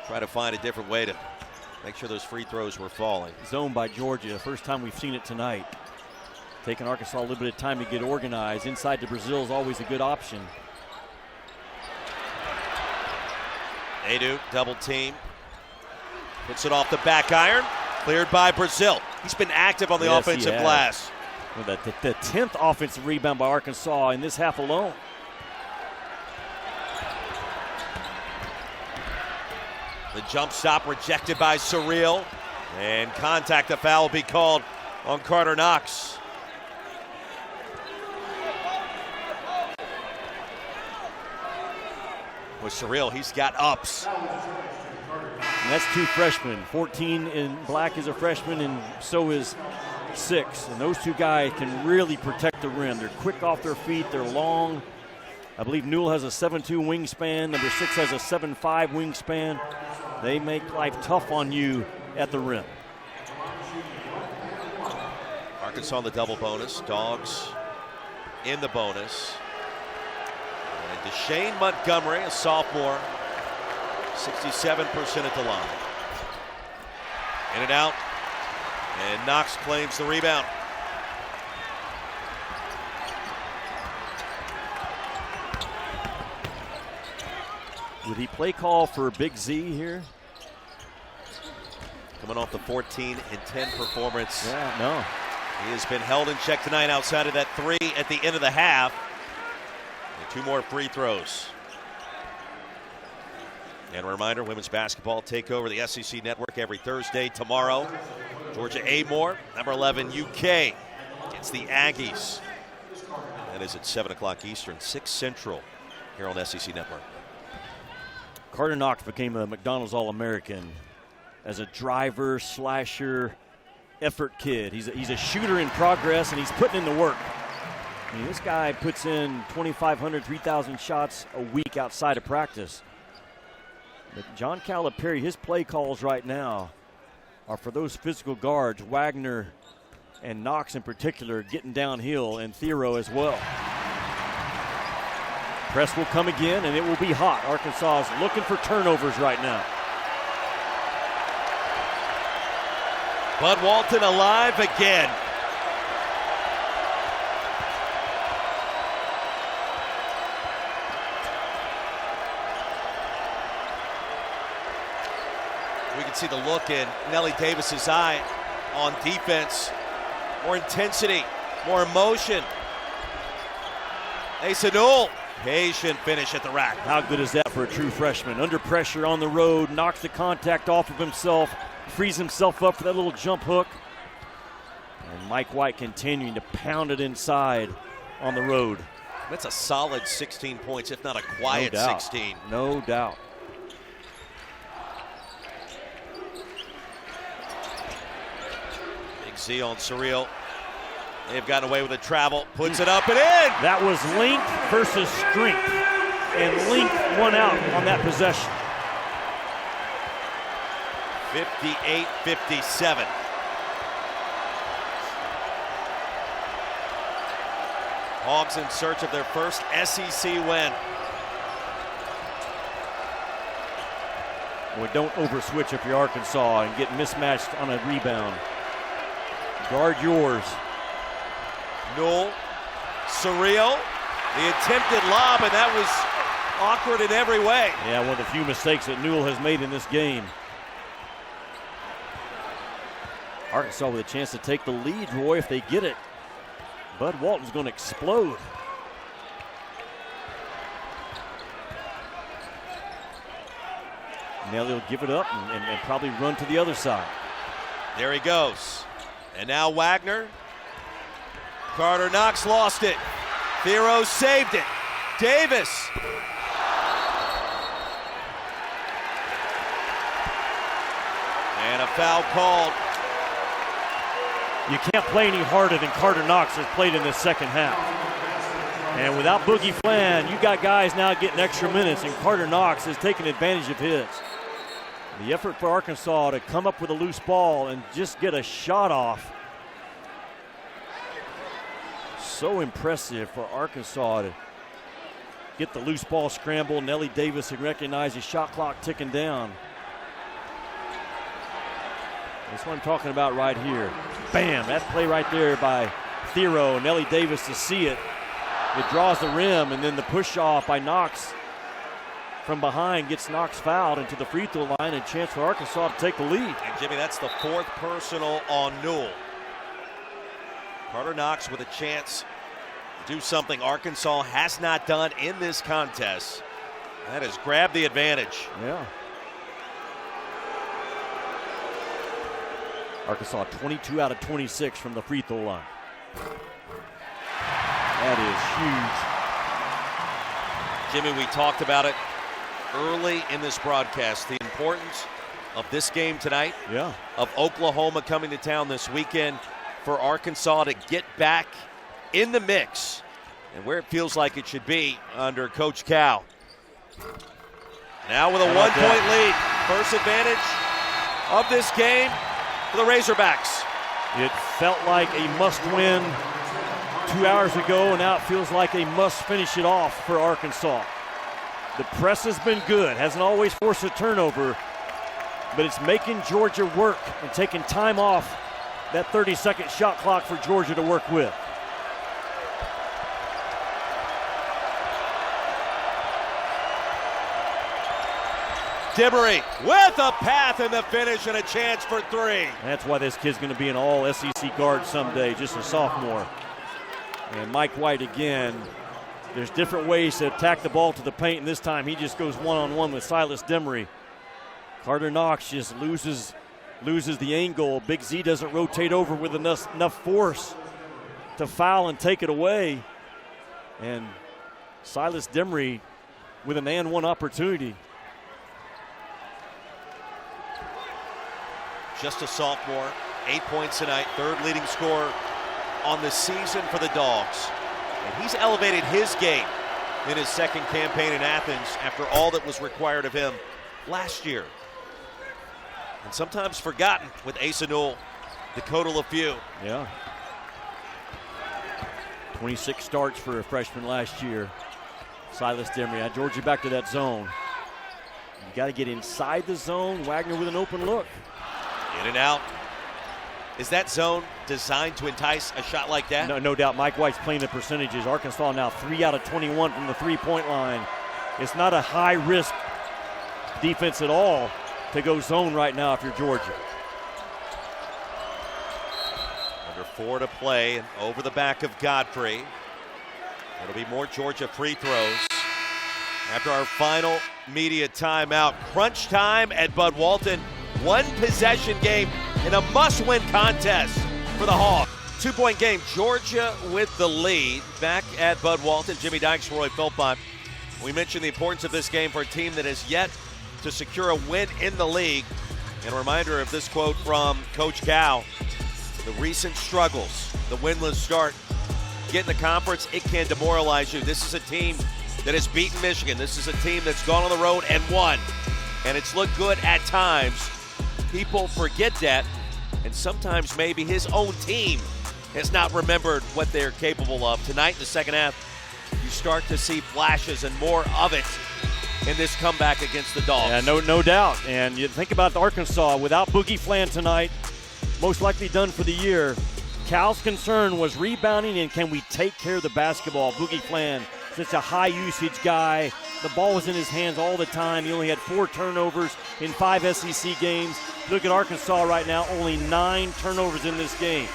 try to find a different way to make sure those free throws were falling. Zone by Georgia. First time we've seen it tonight. Taking Arkansas a little bit of time to get organized. Inside to Brazil is always a good option. Adu, double team. Puts it off the back iron. Cleared by Brazil. He's been active on the offensive glass. Well, the 10th offensive rebound by Arkansas in this half alone. The jump stop rejected by Surreal. And contact, the foul will be called on Carter Knox. With Surreal, he's got ups. And that's two freshmen. 14 in black is a freshman, and so is 6. And those two guys can really protect the rim. They're quick off their feet. They're long. I believe Newell has a 7'2" wingspan. Number 6 has a 7'5" wingspan. They make life tough on you at the rim. Arkansas in the double bonus. Dogs in the bonus. And Deshane Montgomery, a sophomore, 67% at the line. In and out. And Knox claims the rebound. Would he play call for Big Z here? Coming off the 14 and 10 performance. Yeah, no. He has been held in check tonight outside of that 3 at the end of the half. And 2 more free throws. And a reminder, women's basketball take over the SEC network every Thursday. Tomorrow, Georgia A-Moore, number 11 UK against the Aggies. That is at 7 o'clock Eastern, 6 Central here on SEC network. Carter Knox became a McDonald's All-American as a driver, slasher, effort kid. He's a shooter in progress, and he's putting in the work. I mean, this guy puts in 2,500, 3,000 shots a week outside of practice. But John Calipari, his play calls right now are for those physical guards, Wagner and Knox in particular, getting downhill, and Thiero as well. Press will come again, and it will be hot. Arkansas is looking for turnovers right now. Bud Walton alive again. We can see the look in Nelly Davis's eye on defense. More intensity, more emotion. Asa Newell, patient finish at the rack. How good is that for a true freshman? Under pressure on the road, knocks the contact off of himself, frees himself up for that little jump hook. And Mike White continuing to pound it inside on the road. That's a solid 16 points, if not a quiet 16. No doubt. Big Z on Surreal. They've gotten away with a travel, puts it up and in. That was length versus strength, and length won out on that possession. 58-57. Hogs in search of their first SEC win. Well, don't overswitch if you're Arkansas and get mismatched on a rebound. Guard yours. Newell, Cerrillo, the attempted lob, and that was awkward in every way. Yeah, one of the few mistakes that Newell has made in this game. Arkansas with a chance to take the lead, Roy, if they get it. Bud Walton's going to explode. Now they'll give it up and probably run to the other side. There he goes. And now Wagner. Carter Knox lost it. Thiero saved it. Davis. And a foul called. You can't play any harder than Carter Knox has played in this second half. And without Boogie Flan, you got guys now getting extra minutes, and Carter Knox is taking advantage of his. The effort for Arkansas to come up with a loose ball and just get a shot off. So impressive for Arkansas to get the loose ball scramble. Nelly Davis and recognize his shot clock ticking down. That's what I'm talking about right here. Bam, that play right there by Thiero. Nelly Davis to see it. It draws the rim, and then the push off by Knox from behind gets Knox fouled into the free throw line, and a chance for Arkansas to take the lead. And Jimmy, that's the fourth personal on Newell. Carter Knox with a chance to do something Arkansas has not done in this contest. That is grab the advantage. Yeah. Arkansas 22 out of 26 from the free throw line. That is huge. Jimmy, we talked about it early in this broadcast, the importance of this game tonight, of Oklahoma coming to town this weekend, for Arkansas to get back in the mix and where it feels like it should be under Coach Cal. Now with a one-point lead, first advantage of this game for the Razorbacks. It felt like a must-win 2 hours ago, and now it feels like a must-finish it off for Arkansas. The press has been good, hasn't always forced a turnover, but it's making Georgia work and taking time off that 30-second shot clock for Georgia to work with. Dimery with a path in the finish and a chance for three. That's why this kid's going to be an all-SEC guard someday, just a sophomore. And Mike White again. There's different ways to attack the ball to the paint, and this time he just goes one-on-one with Silas Dimery. Carter Knox just loses the angle. Big Z doesn't rotate over with enough force to foul and take it away. And Silas Dimery with an and one opportunity. Just a sophomore, 8 points tonight, third leading scorer on the season for the Dogs. And he's elevated his game in his second campaign in Athens after all that was required of him last year. And sometimes forgotten with Asa Newell, Dakota LaFew. Yeah. 26 starts for a freshman last year. Silas Dimery. Georgia back to that zone. You got to get inside the zone. Wagner with an open look. In and out. Is that zone designed to entice a shot like that? No doubt. Mike White's playing the percentages. Arkansas now 3 out of 21 from the three-point line. It's not a high-risk defense at all to go zone right now if you're Georgia. Under 4 to play and over the back of Godfrey. It'll be more Georgia free throws. After our final media timeout, crunch time at Bud Walton. One possession game in a must-win contest for the Hogs. 2-point game, Georgia with the lead. Back at Bud Walton, Jimmy Dykes, Roy Philpott. We mentioned the importance of this game for a team that has yet to secure a win in the league. And a reminder of this quote from Coach Cal: the recent struggles the winless start, get in the conference, it can demoralize you. This is a team that has beaten Michigan. This is a team that's gone on the road and won. And it's looked good at times. People forget that. And sometimes maybe his own team has not remembered what they're capable of. Tonight in the second half, you start to see flashes and more of it in this comeback against the Dogs. Yeah, no doubt. And you think about Arkansas without Boogie Fland tonight, most likely done for the year. Cal's concern was rebounding and can we take care of the basketball. Boogie Fland, such a high usage guy. The ball was in his hands all the time. He only had 4 turnovers in 5 SEC games. Look at Arkansas right now, only 9 turnovers in this game.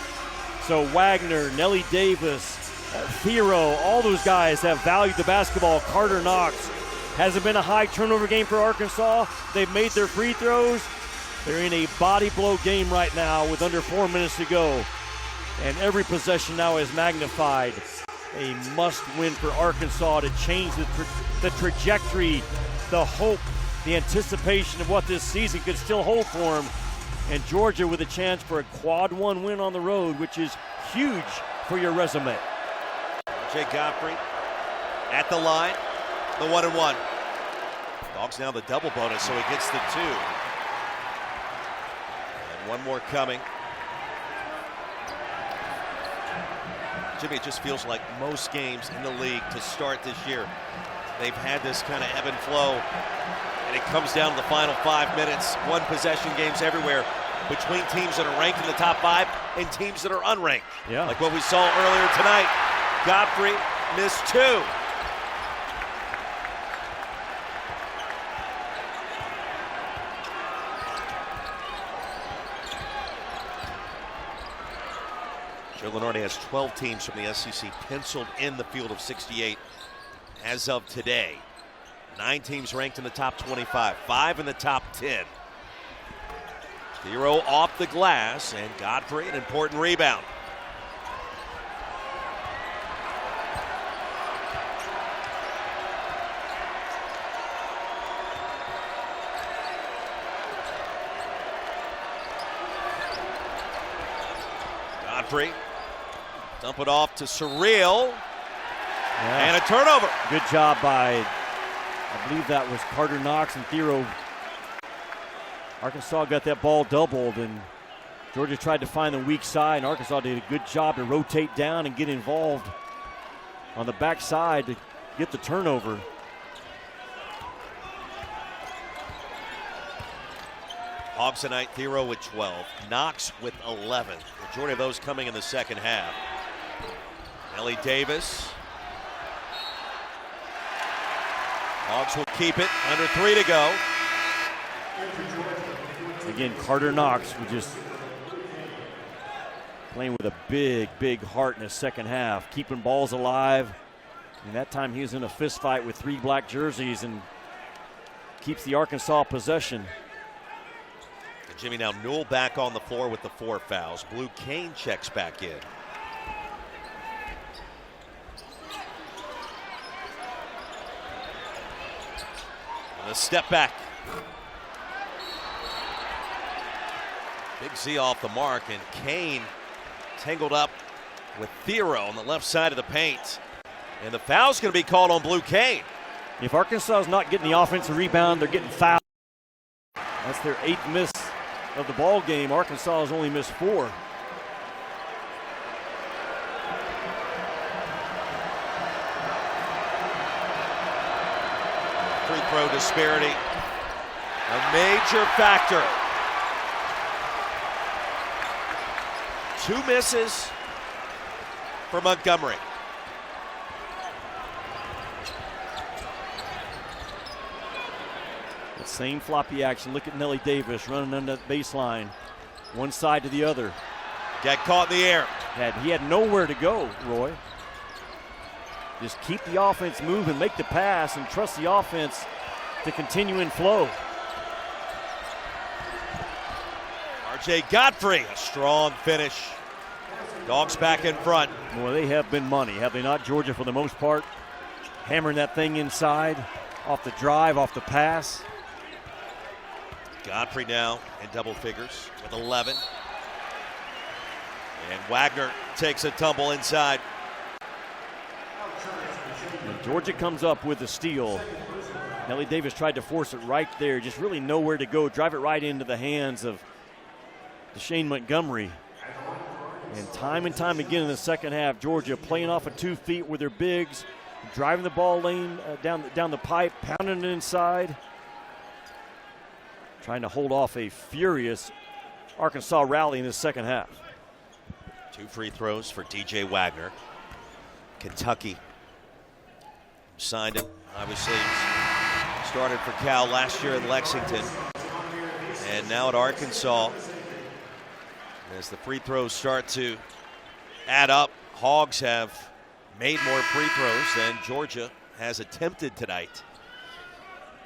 So Wagner, Nelly Davis, Thero, all those guys have valued the basketball. Carter Knox. Hasn't been a high turnover game for Arkansas. They've made their free throws. They're in a body blow game right now with under 4 minutes to go. And every possession now is magnified. A must-win for Arkansas to change the trajectory, the hope, the anticipation of what this season could still hold for them. And Georgia with a chance for a quad 1 win on the road, which is huge for your resume. Jay Godfrey at the line, the 1-and-1. Dogs now the double bonus, so he gets the 2. And one more coming. Jimmy, it just feels like most games in the league to start this year, they've had this kind of ebb and flow, and it comes down to the final 5 minutes. One possession games everywhere between teams that are ranked in the top 5 and teams that are unranked. Yeah. Like what we saw earlier tonight. Godfrey missed 2. Joe Lunardi has 12 teams from the SEC penciled in the field of 68 as of today. 9 teams ranked in the top 25, 5 in the top 10. Thero off the glass, and Godfrey an important rebound. Godfrey, dump it off to Surreal, and a turnover. Good job by, I believe that was Carter Knox and Thero. Arkansas got that ball doubled, and Georgia tried to find the weak side, and Arkansas did a good job to rotate down and get involved on the backside to get the turnover. Hogs tonight, Thero with 12, Knox with 11. Majority of those coming in the second half. Nelly Davis. Hogs will keep it, under 3 to go. Again, Carter Knox was just playing with a big heart in the second half, keeping balls alive. And that time he was in a fist fight with 3 black jerseys and keeps the Arkansas possession. And Jimmy, now Newell back on the floor with the 4 fouls. Blue Kane checks back in. And a step back. Big Z off the mark, and Kane tangled up with Thero on the left side of the paint. And the foul's going to be called on Blue Kane. If Arkansas is not getting the offensive rebound, they're getting fouled. That's their 8th miss of the ball game. Arkansas has only missed 4. Free throw disparity, a major factor. 2 misses for Montgomery. The same floppy action. Look at Nelly Davis running on that baseline, one side to the other. Got caught in the air. He had nowhere to go, Roy. Just keep the offense moving, make the pass, and trust the offense to continue in flow. RJ Godfrey, a strong finish. Dogs back in front. Boy, they have been money, have they not, Georgia, for the most part? Hammering that thing inside, off the drive, off the pass. Godfrey now in double figures with 11. And Wagner takes a tumble inside. And Georgia comes up with the steal. Nellie Davis tried to force it right there, just really nowhere to go, drive it right into the hands of Deshane Montgomery. And time again in the second half, Georgia playing off of 2 feet with their bigs, driving the ball lane down the pipe, pounding it inside, trying to hold off a furious Arkansas rally in the second half. 2 free throws for DJ Wagner. Kentucky signed him. Obviously, started for Cal last year in Lexington, and now at Arkansas. As the free throws start to add up, Hogs have made more free throws than Georgia has attempted tonight.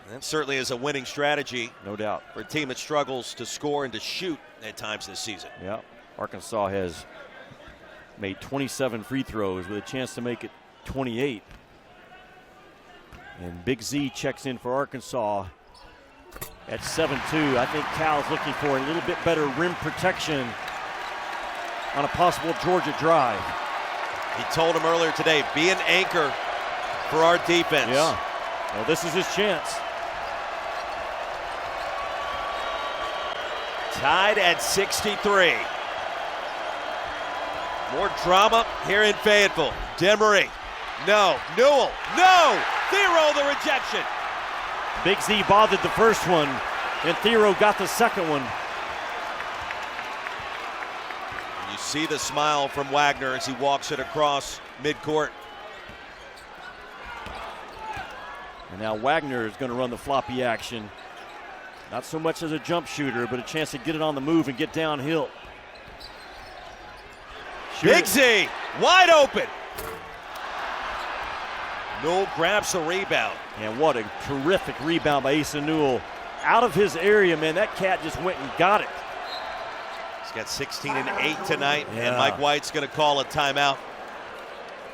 And that certainly is a winning strategy. No doubt. For a team that struggles to score and to shoot at times this season. Yeah, Arkansas has made 27 free throws with a chance to make it 28. And Big Z checks in for Arkansas at 7-2. I think Cal's looking for a little bit better rim protection on a possible Georgia drive. He told him earlier today, be an anchor for our defense. Yeah, well, this is his chance. Tied at 63. More drama here in Fayetteville. Demery, no. Newell, no. Thero, the rejection. Big Z bothered the first one, and Thero got the second one. You see the smile from Wagner as he walks it across midcourt. And now Wagner is going to run the floppy action. Not so much as a jump shooter, but a chance to get it on the move and get downhill. Big Z, wide open. Newell grabs the rebound. And what a terrific rebound by Asa Newell. Out of his area, man, that cat just went and got it. He's got 16 and 8 tonight, Yeah. and Mike White's going to call a timeout.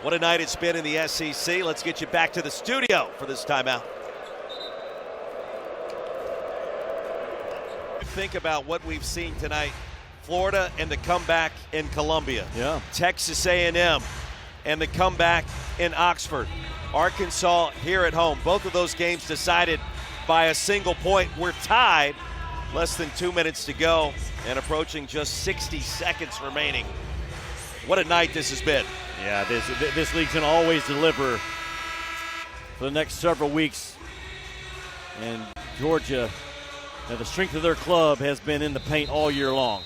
What a night it's been in the SEC. Let's get you back to the studio for this timeout. Think about what we've seen tonight. Florida and the comeback in Columbia. Yeah. Texas A&M and the comeback in Oxford. Arkansas here at home. Both of those games decided by a single point. We're tied. Less than 2 minutes to go and approaching just 60 seconds remaining. What a night this has been. Yeah, this league's going to always deliver for the next several weeks. And Georgia, the strength of their club has been in the paint all year long.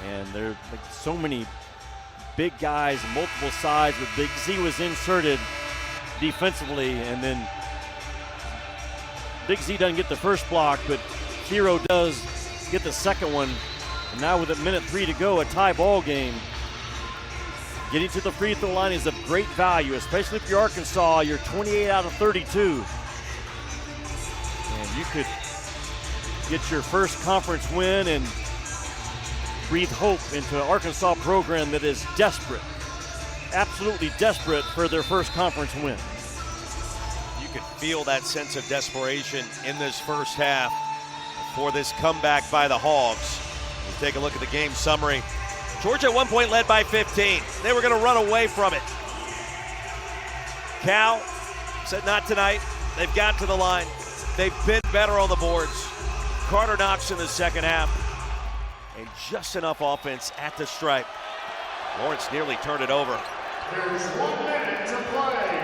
And there are so many big guys, multiple sides, but Big Z was inserted defensively, and then Big Z doesn't get the first block, but Thero does get the second one. And now with 1:03 to go, a tie ball game. Getting to the free throw line is of great value, especially if you're Arkansas. You're 28 out of 32. And you could get your first conference win and breathe hope into an Arkansas program that is desperate, absolutely desperate for their first conference win. You could feel that sense of desperation in this first half for this comeback by the Hogs. We'll take a look at the game summary. Georgia at one point led by 15. They were going to run away from it. Cal said not tonight. They've gotten to the line. They've been better on the boards. Carter Knox in the second half. And just enough offense at the stripe. Lawrence nearly turned it over. There's 1 minute to play.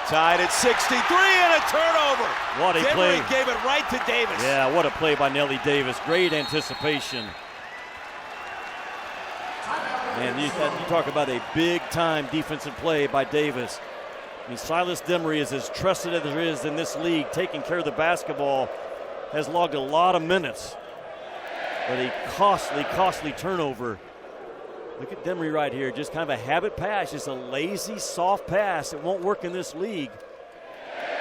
Tied at 63 and a turnover. What a play. Demery gave it right to Davis. Yeah, what a play by Nellie Davis. Great anticipation. Man, you talk about a big-time defensive play by Davis. I mean, Silas Demery is as trusted as there is in this league, taking care of the basketball, has logged a lot of minutes. But a costly turnover. Look at Demery right here, just kind of a habit pass, just a lazy, soft pass. It won't work in this league.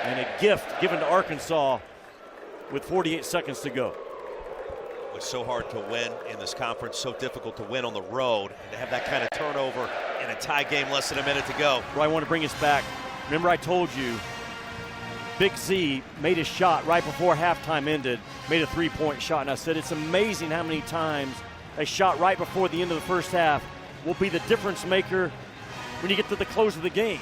And a gift given to Arkansas with 48 seconds to go. It was so hard to win in this conference, so difficult to win on the road, and to have that kind of turnover in a tie game less than a minute to go. Well, I want to bring us back. Remember I told you Big Z made a shot right before halftime ended, made a three-point shot. And I said, it's amazing how many times a shot right before the end of the first half will be the difference maker when you get to the close of the game.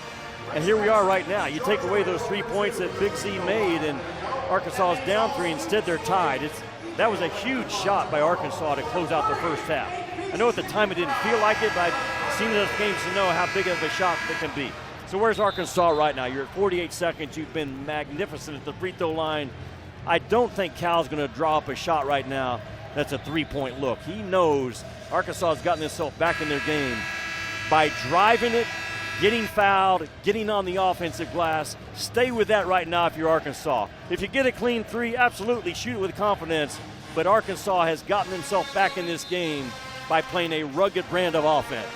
And here we are right now. You take away those 3 points that Big Z made, and Arkansas is down 3. Instead, they're tied. That was a huge shot by Arkansas to close out the first half. I know at the time it didn't feel like it, but I've seen enough games to know how big of a shot it can be. So where's Arkansas right now? You're at 48 seconds. You've been magnificent at the free throw line. I don't think Cal's going to draw up a shot right now that's a three-point look. He knows Arkansas has gotten itself back in their game by driving it, getting fouled, getting on the offensive glass. Stay with that right now if you're Arkansas. If you get a clean three, absolutely shoot it with confidence. But Arkansas has gotten themselves back in this game by playing a rugged brand of offense.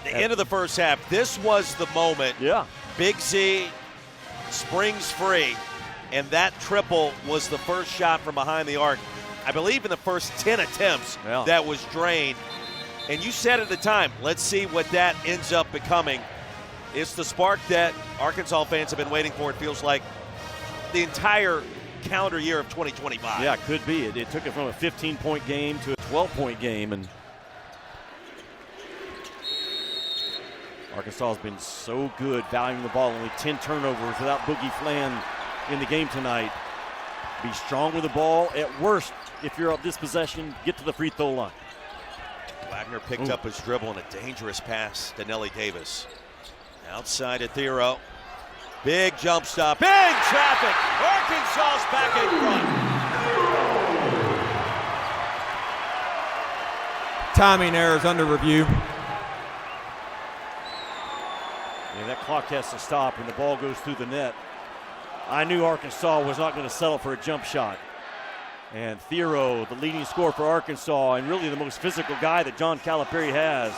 The end of the first half, this was the moment. Yeah. Big Z springs free, and that triple was the first shot from behind the arc. I believe in the first 10 attempts that was drained. And you said at the time, let's see what that ends up becoming. It's the spark that Arkansas fans have been waiting for, it feels like, the entire calendar year of 2025. Yeah, it could be. It took it from a 15-point game to a 12-point game. And Arkansas has been so good valuing the ball. Only 10 turnovers without Boogie Flan in the game tonight. Be strong with the ball. At worst, if you're up this possession, get to the free throw line. Wagner picked up his dribble in a dangerous pass to Nelly Davis. Outside to Thiero. Big jump stop. Big traffic. Arkansas's back in front. Timing errors under review. Yeah, that clock has to stop when the ball goes through the net. I knew Arkansas was not going to settle for a jump shot. And Thiero, the leading scorer for Arkansas, and really the most physical guy that John Calipari has,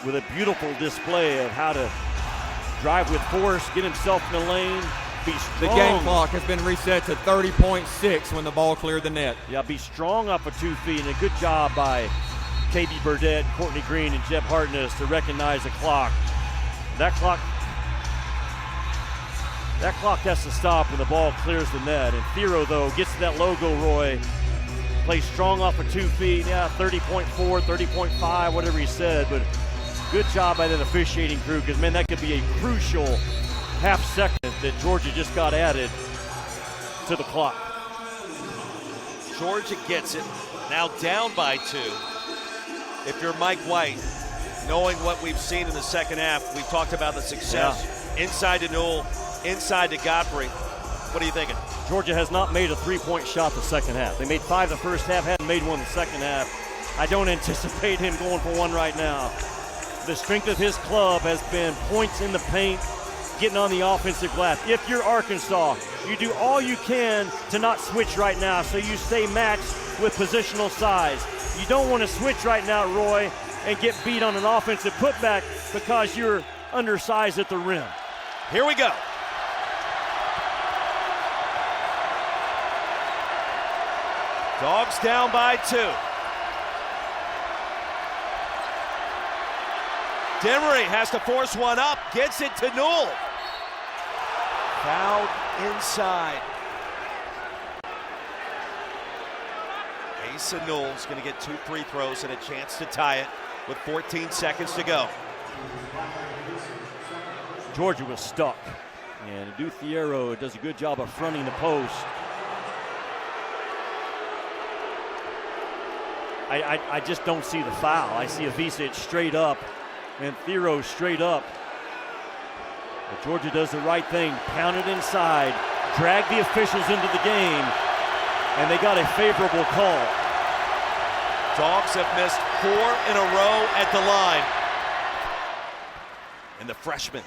with a beautiful display of how to drive with force, get himself in the lane, be strong. The game clock has been reset to 30.6 when the ball cleared the net. Yeah, be strong off of 2 feet, and a good job by KB Burdett, Courtney Green, and Jeff Hartness to recognize the clock. That clock has to stop when the ball clears the net. And Thiero, though, gets to that logo, Roy. Plays strong off of 2 feet. Yeah, 30.4, 30.5, whatever he said. But good job by that officiating crew, because, man, that could be a crucial half second that Georgia just got added to the clock. Georgia gets it. Now down by 2. If you're Mike White, knowing what we've seen in the second half, we've talked about the success inside to Newell, inside to Godfrey. What are you thinking? Georgia has not made a three-point shot the second half. They made 5 the first half, hadn't made one the second half. I don't anticipate him going for one right now. The strength of his club has been points in the paint, getting on the offensive glass. If you're Arkansas, you do all you can to not switch right now, so you stay matched with positional size. You don't want to switch right now, Roy, and get beat on an offensive putback because you're undersized at the rim. Here we go. Dogs down by 2. Demery has to force one up, gets it to Newell. Fouled inside. Asa Newell's going to get 2 free throws and a chance to tie it with 14 seconds to go. Georgia was stuck, and Adu Thiero does a good job of fronting the post. I just don't see the foul. I see Avicic straight up and Thiero straight up. But Georgia does the right thing, pound it inside, drag the officials into the game, and they got a favorable call. Dogs have missed 4 in a row at the line. And the freshman,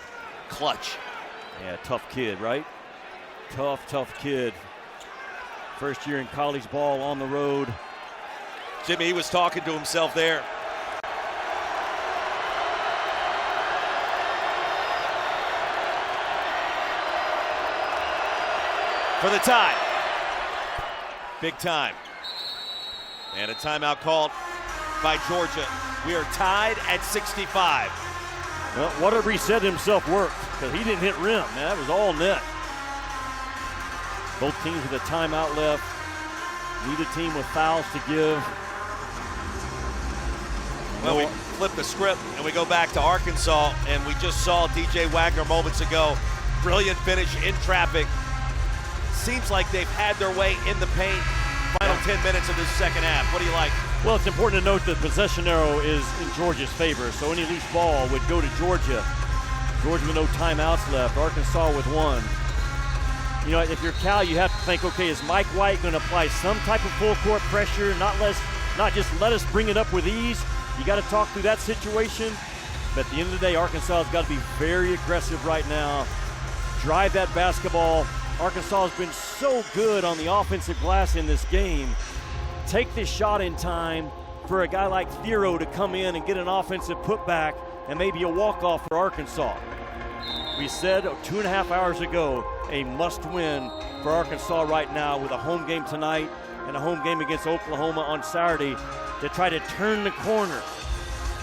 clutch. Yeah, tough kid, right? Tough kid. First year in college ball on the road. Jimmy, he was talking to himself there. For the tie. Big time. And a timeout called by Georgia. We are tied at 65. Well, whatever he said himself worked, because he didn't hit rim. Man, that was all net. Both teams with a timeout left. Neither team with fouls to give. Well, we flip the script and we go back to Arkansas, and we just saw DJ Wagner moments ago. Brilliant finish in traffic. Seems like they've had their way in the paint. Final 10 minutes of this second half. What do you like? Well, it's important to note that possession arrow is in Georgia's favor, so any loose ball would go to Georgia. Georgia with no timeouts left. Arkansas with one. You know, if you're Cal, you have to think, okay, is Mike White going to apply some type of full court pressure, not just let us bring it up with ease? You got to talk through that situation. But at the end of the day, Arkansas has got to be very aggressive right now. Drive that basketball. Arkansas has been so good on the offensive glass in this game. Take this shot in time for a guy like Thiero to come in and get an offensive putback and maybe a walk-off for Arkansas. We said 2.5 hours ago, a must-win for Arkansas right now with a home game tonight and a home game against Oklahoma on Saturday to try to turn the corner.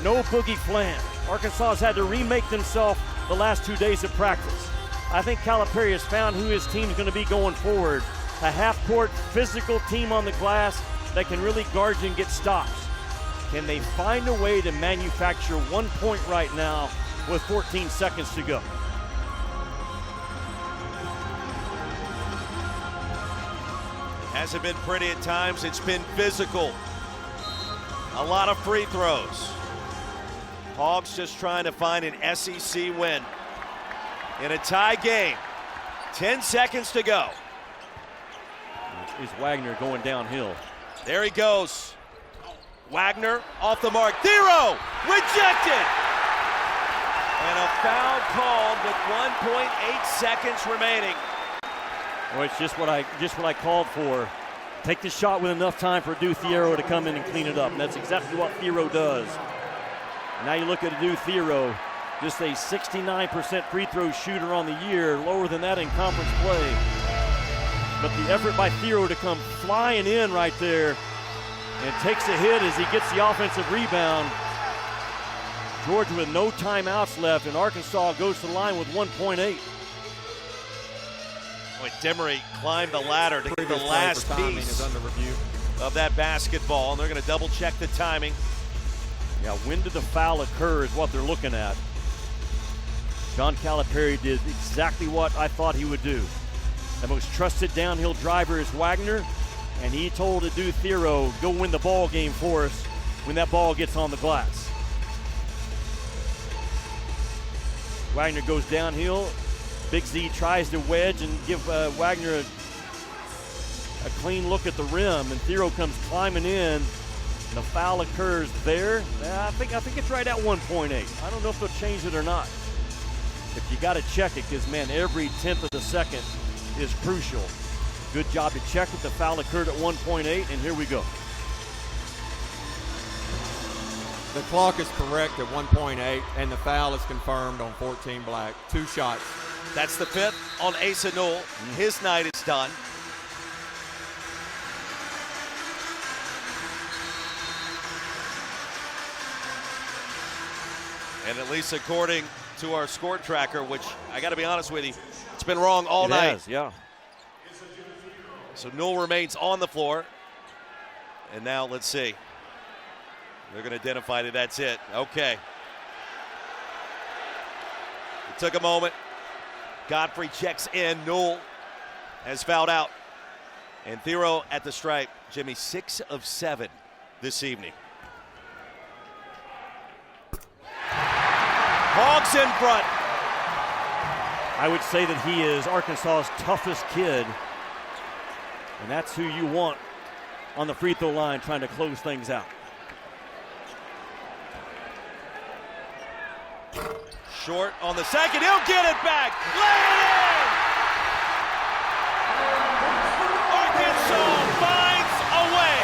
No boogie flan. Arkansas has had to remake themselves the last 2 days of practice. I think Calipari has found who his team's going to be going forward. A half-court physical team on the glass that can really guard you and get stops. Can they find a way to manufacture 1 point right now with 14 seconds to go? Hasn't been pretty at times. It's been physical. A lot of free throws. Hogs just trying to find an SEC win. In a tie game, 10 seconds to go. Is Wagner going downhill? There he goes. Wagner off the mark. Thiero rejected. And a foul called with 1.8 seconds remaining. Well, it's just what I called for. Take the shot with enough time for Adou Thiero to come in and clean it up. And that's exactly what Thiero does. Now you look at Adou Thiero, just a 69% free throw shooter on the year, lower than that in conference play. But the effort by Thiero to come flying in right there and takes a hit as he gets the offensive rebound. Georgia with no timeouts left, and Arkansas goes to the line with 1.8. Demery climbed the ladder to get the last piece is under review of that basketball, and they're going to double check the timing. Yeah, when did the foul occur is what they're looking at. John Calipari did exactly what I thought he would do. The most trusted downhill driver is Wagner, and he told Adou Thiero, go win the ball game for us when that ball gets on the glass. Wagner goes downhill. Big Z tries to wedge and give Wagner a clean look at the rim, and Thiero comes climbing in. The foul occurs there. I think it's right at 1.8. I don't know if they'll change it or not. But you got to check it because, man, every 10th of the second is crucial. Good job to check it. The foul occurred at 1.8, and here we go. The clock is correct at 1.8, and the foul is confirmed on 14 Black. 2 shots. That's the fifth on Asa Newell. His night is done. And at least according to our score tracker, which I got to be honest with you, it's been wrong all night. It has, yeah. So Newell remains on the floor. And now let's see. They're going to identify that that's it. Okay. It took a moment. Godfrey checks in. Newell has fouled out. And Thiero at the stripe. Jimmy, 6 of 7 this evening. Hogs in front. I would say that he is Arkansas's toughest kid. And that's who you want on the free throw line trying to close things out. Short on the second. He'll get it back. Lay it in! Arkansas finds a way.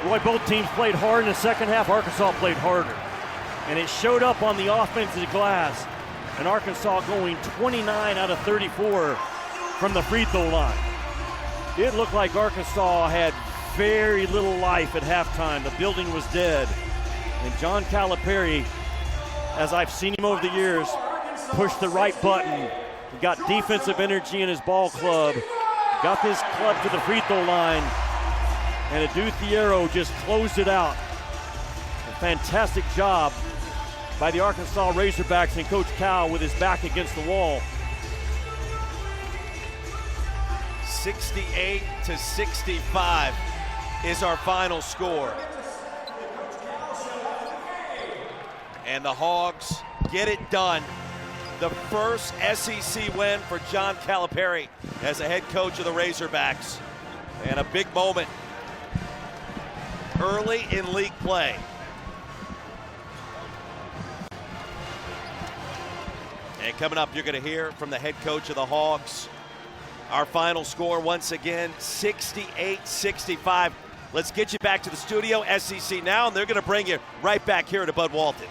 Boy, both teams played hard in the second half. Arkansas played harder. And it showed up on the offensive glass. And Arkansas going 29 out of 34 from the free throw line. It looked like Arkansas had very little life at halftime. The building was dead. And John Calipari, as I've seen him over the years, pushed the right button. He got defensive energy in his ball club, got this club to the free throw line, and Adou Thiero just closed it out. A fantastic job by the Arkansas Razorbacks and Coach Cal with his back against the wall. 68-65 is our final score. And the Hogs get it done. The first SEC win for John Calipari as the head coach of the Razorbacks. And a big moment early in league play. And coming up, you're going to hear from the head coach of the Hogs. Our final score, once again, 68-65. Let's get you back to the studio, SEC Now, and they're going to bring you right back here to Bud Walton.